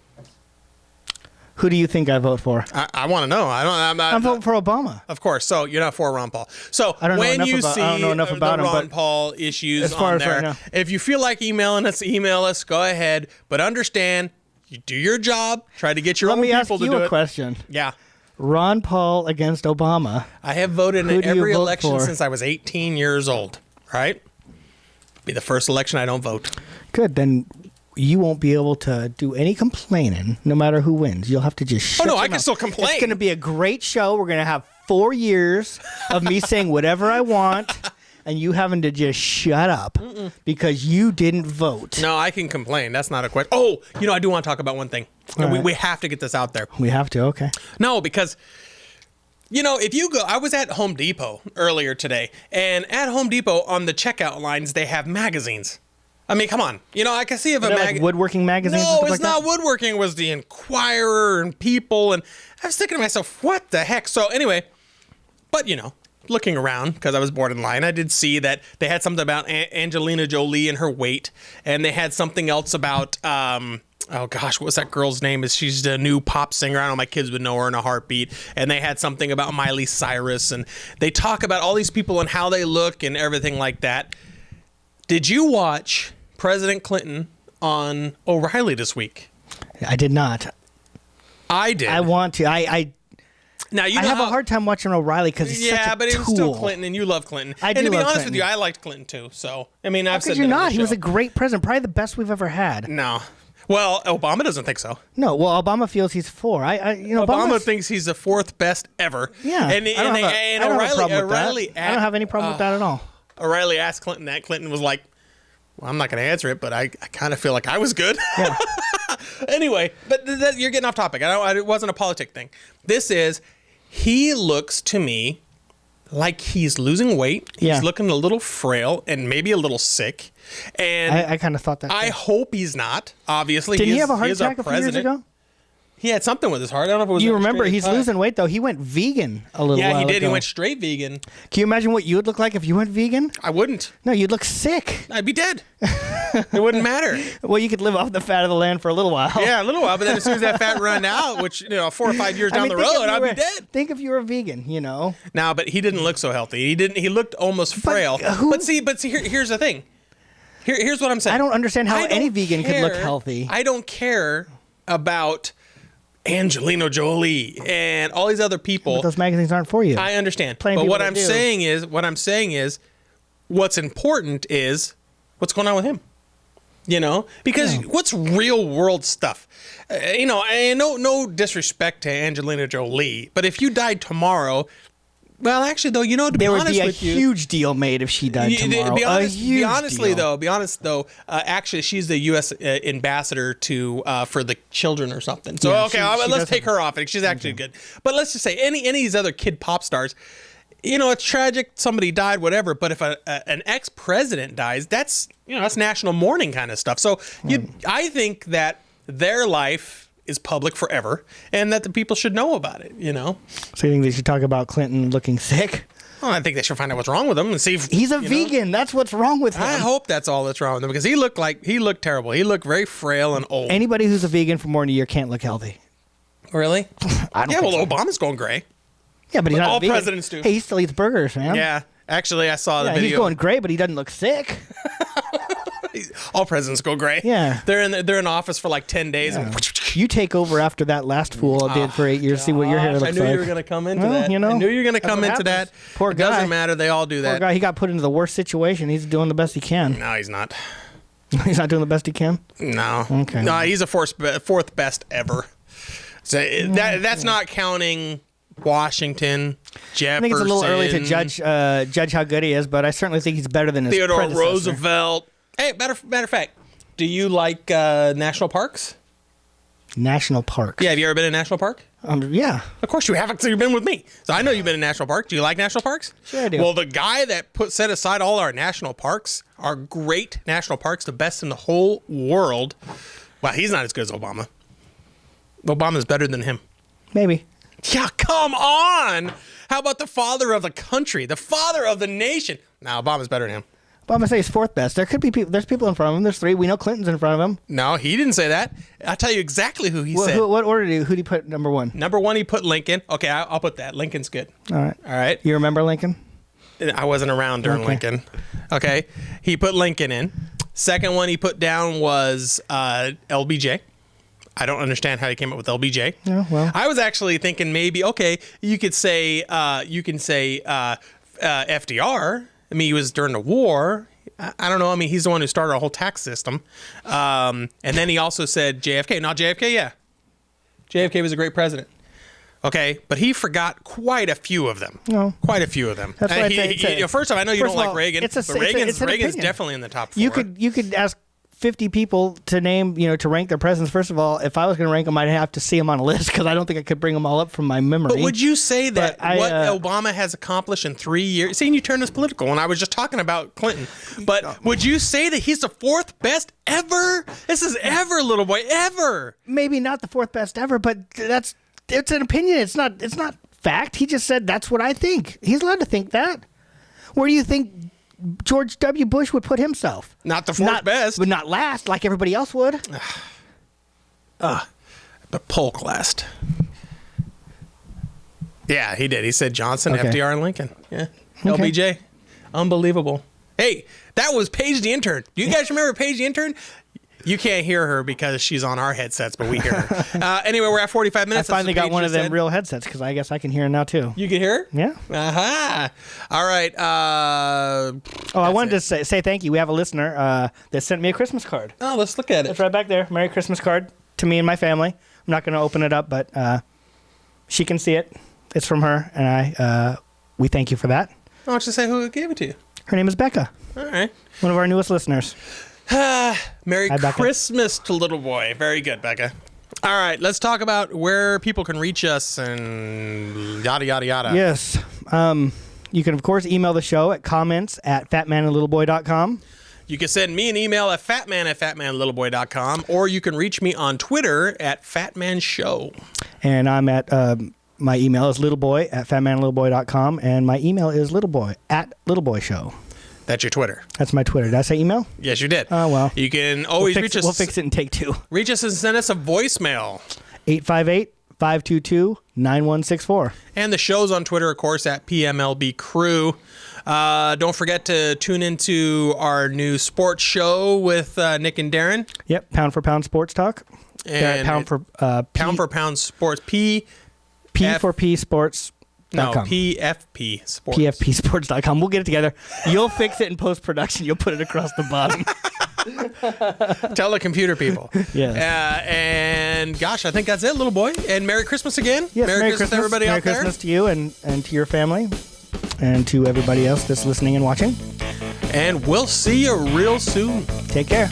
Speaker 2: Who do you think I vote for?
Speaker 1: I want to know.
Speaker 2: I'm voting for Obama.
Speaker 1: Of course. So you're not for Ron Paul. So
Speaker 2: I don't know enough about
Speaker 1: the
Speaker 2: him,
Speaker 1: Ron Paul issues
Speaker 2: as far
Speaker 1: on
Speaker 2: as
Speaker 1: there,
Speaker 2: right now.
Speaker 1: if you feel like email us. Go ahead. But understand, you do your job. Try to get your own people to do it.
Speaker 2: Let me ask you a question.
Speaker 1: Yeah.
Speaker 2: Ron Paul against Obama.
Speaker 1: I have voted in every election since I was 18 years old. Right? Be the first election I don't vote.
Speaker 2: Good. Then you won't be able to do any complaining no matter who wins. You'll have to just shut your
Speaker 1: I
Speaker 2: mouth.
Speaker 1: can still complain.
Speaker 2: It's going to be a great show. We're going to have 4 years of me saying whatever I want and you having to just shut up because you didn't vote.
Speaker 1: No, I can complain. That's not a question. Oh, I do want to talk about one thing. We have to get this out there.
Speaker 2: We have to? Okay.
Speaker 1: No, because... if you go, I was at Home Depot earlier today, and at Home Depot on the checkout lines, they have magazines. I mean, come on. I can see if
Speaker 2: like woodworking magazines.
Speaker 1: No,
Speaker 2: and stuff
Speaker 1: it's
Speaker 2: like
Speaker 1: not
Speaker 2: that?
Speaker 1: woodworking. It was the Inquirer and People, and I was thinking to myself, what the heck? So anyway, but looking around because I was bored in line, I did see that they had something about Angelina Jolie and her weight, and they had something else about. Oh gosh, what's that girl's name? She's the new pop singer. I don't know, my kids would know her in a heartbeat. And they had something about Miley Cyrus, and they talk about all these people and how they look and everything like that. Did you watch President Clinton on O'Reilly this week?
Speaker 2: I did not.
Speaker 1: I did.
Speaker 2: I want to.
Speaker 1: Now I
Speaker 2: have a hard time watching O'Reilly because he's such a
Speaker 1: but it was
Speaker 2: tool.
Speaker 1: still Clinton, and you love Clinton.
Speaker 2: I do
Speaker 1: and to be
Speaker 2: love
Speaker 1: honest
Speaker 2: Clinton.
Speaker 1: with you, I liked Clinton too. So I've
Speaker 2: How
Speaker 1: said
Speaker 2: could you
Speaker 1: that on
Speaker 2: not?
Speaker 1: the
Speaker 2: He was
Speaker 1: show.
Speaker 2: a great president, probably the best we've ever had.
Speaker 1: No. Well, Obama doesn't think so.
Speaker 2: No, well, Obama feels he's 4.
Speaker 1: Obama thinks he's the 4th best ever.
Speaker 2: Yeah,
Speaker 1: and
Speaker 2: I don't have a problem with
Speaker 1: O'Reilly,
Speaker 2: that. I don't have any problem with that at all.
Speaker 1: O'Reilly asked Clinton that. Clinton was like, "Well, I'm not going to answer it, but I kind of feel like I was good."
Speaker 2: Yeah.
Speaker 1: Anyway, but you're getting off topic. It wasn't a politic thing. He looks to me like he's losing weight.
Speaker 2: Yeah.
Speaker 1: He's looking a little frail and maybe a little sick. And
Speaker 2: I kind of thought that.
Speaker 1: I hope he's not. Obviously,
Speaker 2: Didn't he have a heart
Speaker 1: is our
Speaker 2: attack a few years
Speaker 1: president.
Speaker 2: ago?
Speaker 1: He had something with his heart. I don't know if it was.
Speaker 2: You remember? He's
Speaker 1: losing.
Speaker 2: losing weight though. He went vegan a little while
Speaker 1: Yeah, he did.
Speaker 2: ago.
Speaker 1: He went straight vegan.
Speaker 2: Can you imagine what you would look like if you went vegan?
Speaker 1: I wouldn't.
Speaker 2: No, you'd look sick.
Speaker 1: I'd be dead. It wouldn't matter.
Speaker 2: Well, you could live off the fat of the land for a little while.
Speaker 1: Yeah, a little while, but then as soon as that fat run out, which 4 or 5 years down the road, I'd be dead.
Speaker 2: Think if you were vegan,
Speaker 1: No, but he didn't look so healthy. He didn't. He looked almost frail. But see, here's the thing. Here's what I'm saying.
Speaker 2: I don't understand how any
Speaker 1: don't
Speaker 2: vegan could look healthy.
Speaker 1: I don't care about Angelina Jolie and all these other people.
Speaker 2: But those magazines aren't for you.
Speaker 1: I understand.
Speaker 2: Plain
Speaker 1: But
Speaker 2: people
Speaker 1: what
Speaker 2: that
Speaker 1: I'm
Speaker 2: do.
Speaker 1: saying is, what's important is what's going on with him. Because what's real world stuff? And no disrespect to Angelina Jolie, but if you died tomorrow, well, actually though, to be
Speaker 2: there would
Speaker 1: honest
Speaker 2: be a
Speaker 1: with you,
Speaker 2: huge deal made if she died tomorrow.
Speaker 1: Be honest,
Speaker 2: a huge deal.
Speaker 1: Be honest though. Actually, she's the U.S. ambassador for the children or something. So
Speaker 2: Yeah,
Speaker 1: okay,
Speaker 2: she
Speaker 1: let's
Speaker 2: does
Speaker 1: take
Speaker 2: have-
Speaker 1: her off. She's actually good. But let's just say any of these other kid pop stars. It's tragic. Somebody died, whatever. But if an ex-president dies, that's national mourning kind of stuff. So I think that their life is public forever, and that the people should know about it.
Speaker 2: So you think they should talk about Clinton looking sick?
Speaker 1: Well, I think they should find out what's wrong with him and see if
Speaker 2: He's a vegan. That's what's wrong with him.
Speaker 1: I hope that's all that's wrong with him because he looked terrible. He looked very frail and old.
Speaker 2: Anybody who's a vegan for more than a year can't look healthy.
Speaker 1: Really?
Speaker 2: I don't
Speaker 1: Yeah.
Speaker 2: think
Speaker 1: Well,
Speaker 2: so.
Speaker 1: Obama's going gray.
Speaker 2: Yeah, but he's not
Speaker 1: all
Speaker 2: a vegan.
Speaker 1: presidents do.
Speaker 2: Hey, he still eats burgers, man.
Speaker 1: Yeah. Actually, I saw the
Speaker 2: Yeah,
Speaker 1: video.
Speaker 2: he's going gray, but he doesn't look sick.
Speaker 1: All presidents go gray.
Speaker 2: Yeah.
Speaker 1: They're in office for like 10 days. And
Speaker 2: You take over after that last fool did for 8 years. See what your hair looks
Speaker 1: I
Speaker 2: like.
Speaker 1: knew you were going to come into
Speaker 2: Well,
Speaker 1: that. I knew you were going to
Speaker 2: that's
Speaker 1: come
Speaker 2: what
Speaker 1: into that.
Speaker 2: happens. Poor
Speaker 1: It
Speaker 2: guy.
Speaker 1: doesn't matter. They all do
Speaker 2: Poor
Speaker 1: that.
Speaker 2: guy, he got put into the worst situation. He's doing the best he can.
Speaker 1: No, he's not.
Speaker 2: He's not doing the best he can?
Speaker 1: No.
Speaker 2: Okay.
Speaker 1: No, he's a fourth best ever. So that's not counting Washington. Jefferson.
Speaker 2: I think it's a little early to judge how good he is, but I certainly think he's better than his
Speaker 1: Theodore
Speaker 2: predecessor.
Speaker 1: Roosevelt. Hey, matter of fact, do you like national parks?
Speaker 2: National parks.
Speaker 1: Yeah, have you ever been in a national park?
Speaker 2: Yeah.
Speaker 1: Of course you haven't, so you've been with me. So I know you've been in a national park. Do you like national parks?
Speaker 2: Sure I do.
Speaker 1: Well, the guy that set aside all our national parks, our great national parks, the best in the whole world, well, he's not as good as Obama. Obama's better than him.
Speaker 2: Maybe.
Speaker 1: Yeah, come on. How about the father of the country, the father of the nation? No, Obama's better than him.
Speaker 2: Obama say he's fourth best. There could be people. There's people in front of him. There's 3. We know Clinton's in front of him.
Speaker 1: No, he didn't say that. I'll tell you exactly who he said.
Speaker 2: What order who did he put number 1?
Speaker 1: Number 1, he put Lincoln. Okay, I'll put that. Lincoln's good.
Speaker 2: All right.
Speaker 1: All right.
Speaker 2: You remember Lincoln?
Speaker 1: I wasn't around during Lincoln. Okay. He put Lincoln in. Second one he put down was LBJ. I don't understand how he came up with LBJ.
Speaker 2: Yeah, well.
Speaker 1: I was actually thinking maybe, okay, you could say FDR. I mean, he was during the war. I don't know. I mean, he's the one who started a whole tax system. And then he also said JFK. Not JFK, yeah. JFK was a great president. Okay, but he forgot quite a few of them.
Speaker 2: No.
Speaker 1: Quite a few of them.
Speaker 2: That's why
Speaker 1: first off, I know you don't like Reagan,
Speaker 2: it's a-
Speaker 1: but Reagan's
Speaker 2: an opinion.
Speaker 1: definitely in the top 4.
Speaker 2: You could ask 50 people to name, to rank their presidents. First of all, if I was going to rank them, I'd have to see them on a list because I don't think I could bring them all up from my memory.
Speaker 1: But would you say that
Speaker 2: But
Speaker 1: what Obama has accomplished in 3 years? See, you turn this political, and I was just talking about Clinton. But would you say that he's the 4th best ever? This is ever, little boy, ever.
Speaker 2: Maybe not the 4th best ever, but it's an opinion. It's not fact. He just said that's what I think. He's allowed to think that. Where do you think George W. Bush would put himself?
Speaker 1: Not the 4th best.
Speaker 2: But not last like everybody else would.
Speaker 1: But Polk last. Yeah, he did. He said Johnson,
Speaker 2: Okay.
Speaker 1: FDR, and Lincoln. Yeah. LBJ. Unbelievable. Hey, that was Paige the intern. Do you guys remember Paige the intern? You can't hear her because she's on our headsets, but we hear her. Anyway, we're at 45 minutes.
Speaker 2: I finally got one of them real headsets because I guess I can hear now too.
Speaker 1: You can hear her?
Speaker 2: Yeah.
Speaker 1: Aha. All right.
Speaker 2: I wanted to say thank you. We have a listener that sent me a Christmas card.
Speaker 1: Oh, let's look at it.
Speaker 2: It's right back there. Merry Christmas card to me and my family. I'm not going to open it up, but she can see it. It's from her, and we thank you for that.
Speaker 1: Why don't you say who gave it to you?
Speaker 2: Her name is Becca.
Speaker 1: All right.
Speaker 2: One of our newest listeners.
Speaker 1: Merry
Speaker 2: Hi, Becca.
Speaker 1: Christmas to little boy. Very good, Becca. All right, let's talk about where people can reach us and yada, yada, yada.
Speaker 2: Yes. You can, of course, email the show at comments@fatmanandlittleboy.com.
Speaker 1: You can send me an email at fatman@fatmanlittleboy.com, or you can reach me on Twitter at fatmanshow.
Speaker 2: And I'm at, my email is littleboy@fatmanandlittleboy.com, and my email is littleboy@littleboyshow.
Speaker 1: That's your Twitter.
Speaker 2: That's my Twitter. Did I say email?
Speaker 1: Yes, you did.
Speaker 2: Oh, well.
Speaker 1: You can always reach us.
Speaker 2: We'll fix it in take 2.
Speaker 1: Reach us and send us a voicemail.
Speaker 2: 858-522-9164.
Speaker 1: And the show's on Twitter, of course, at PMLB Crew. Don't forget to tune into our new sports show with Nick and Darren.
Speaker 2: Yep, Pound for Pound Sports Talk.
Speaker 1: And
Speaker 2: Pound for
Speaker 1: Pound Sports.
Speaker 2: P for P Sports.
Speaker 1: No, PFP Sports.
Speaker 2: PFPsports.com. We'll get it together. You'll fix it in post-production. You'll put it across the bottom.
Speaker 1: Tell the computer people.
Speaker 2: Yes.
Speaker 1: And gosh, I think that's it, little boy. And Merry Christmas again.
Speaker 2: Yes,
Speaker 1: Merry Christmas to everybody
Speaker 2: Merry
Speaker 1: out there.
Speaker 2: Merry Christmas to you and to your family and to everybody else that's listening and watching.
Speaker 1: And we'll see you real soon.
Speaker 2: Take care.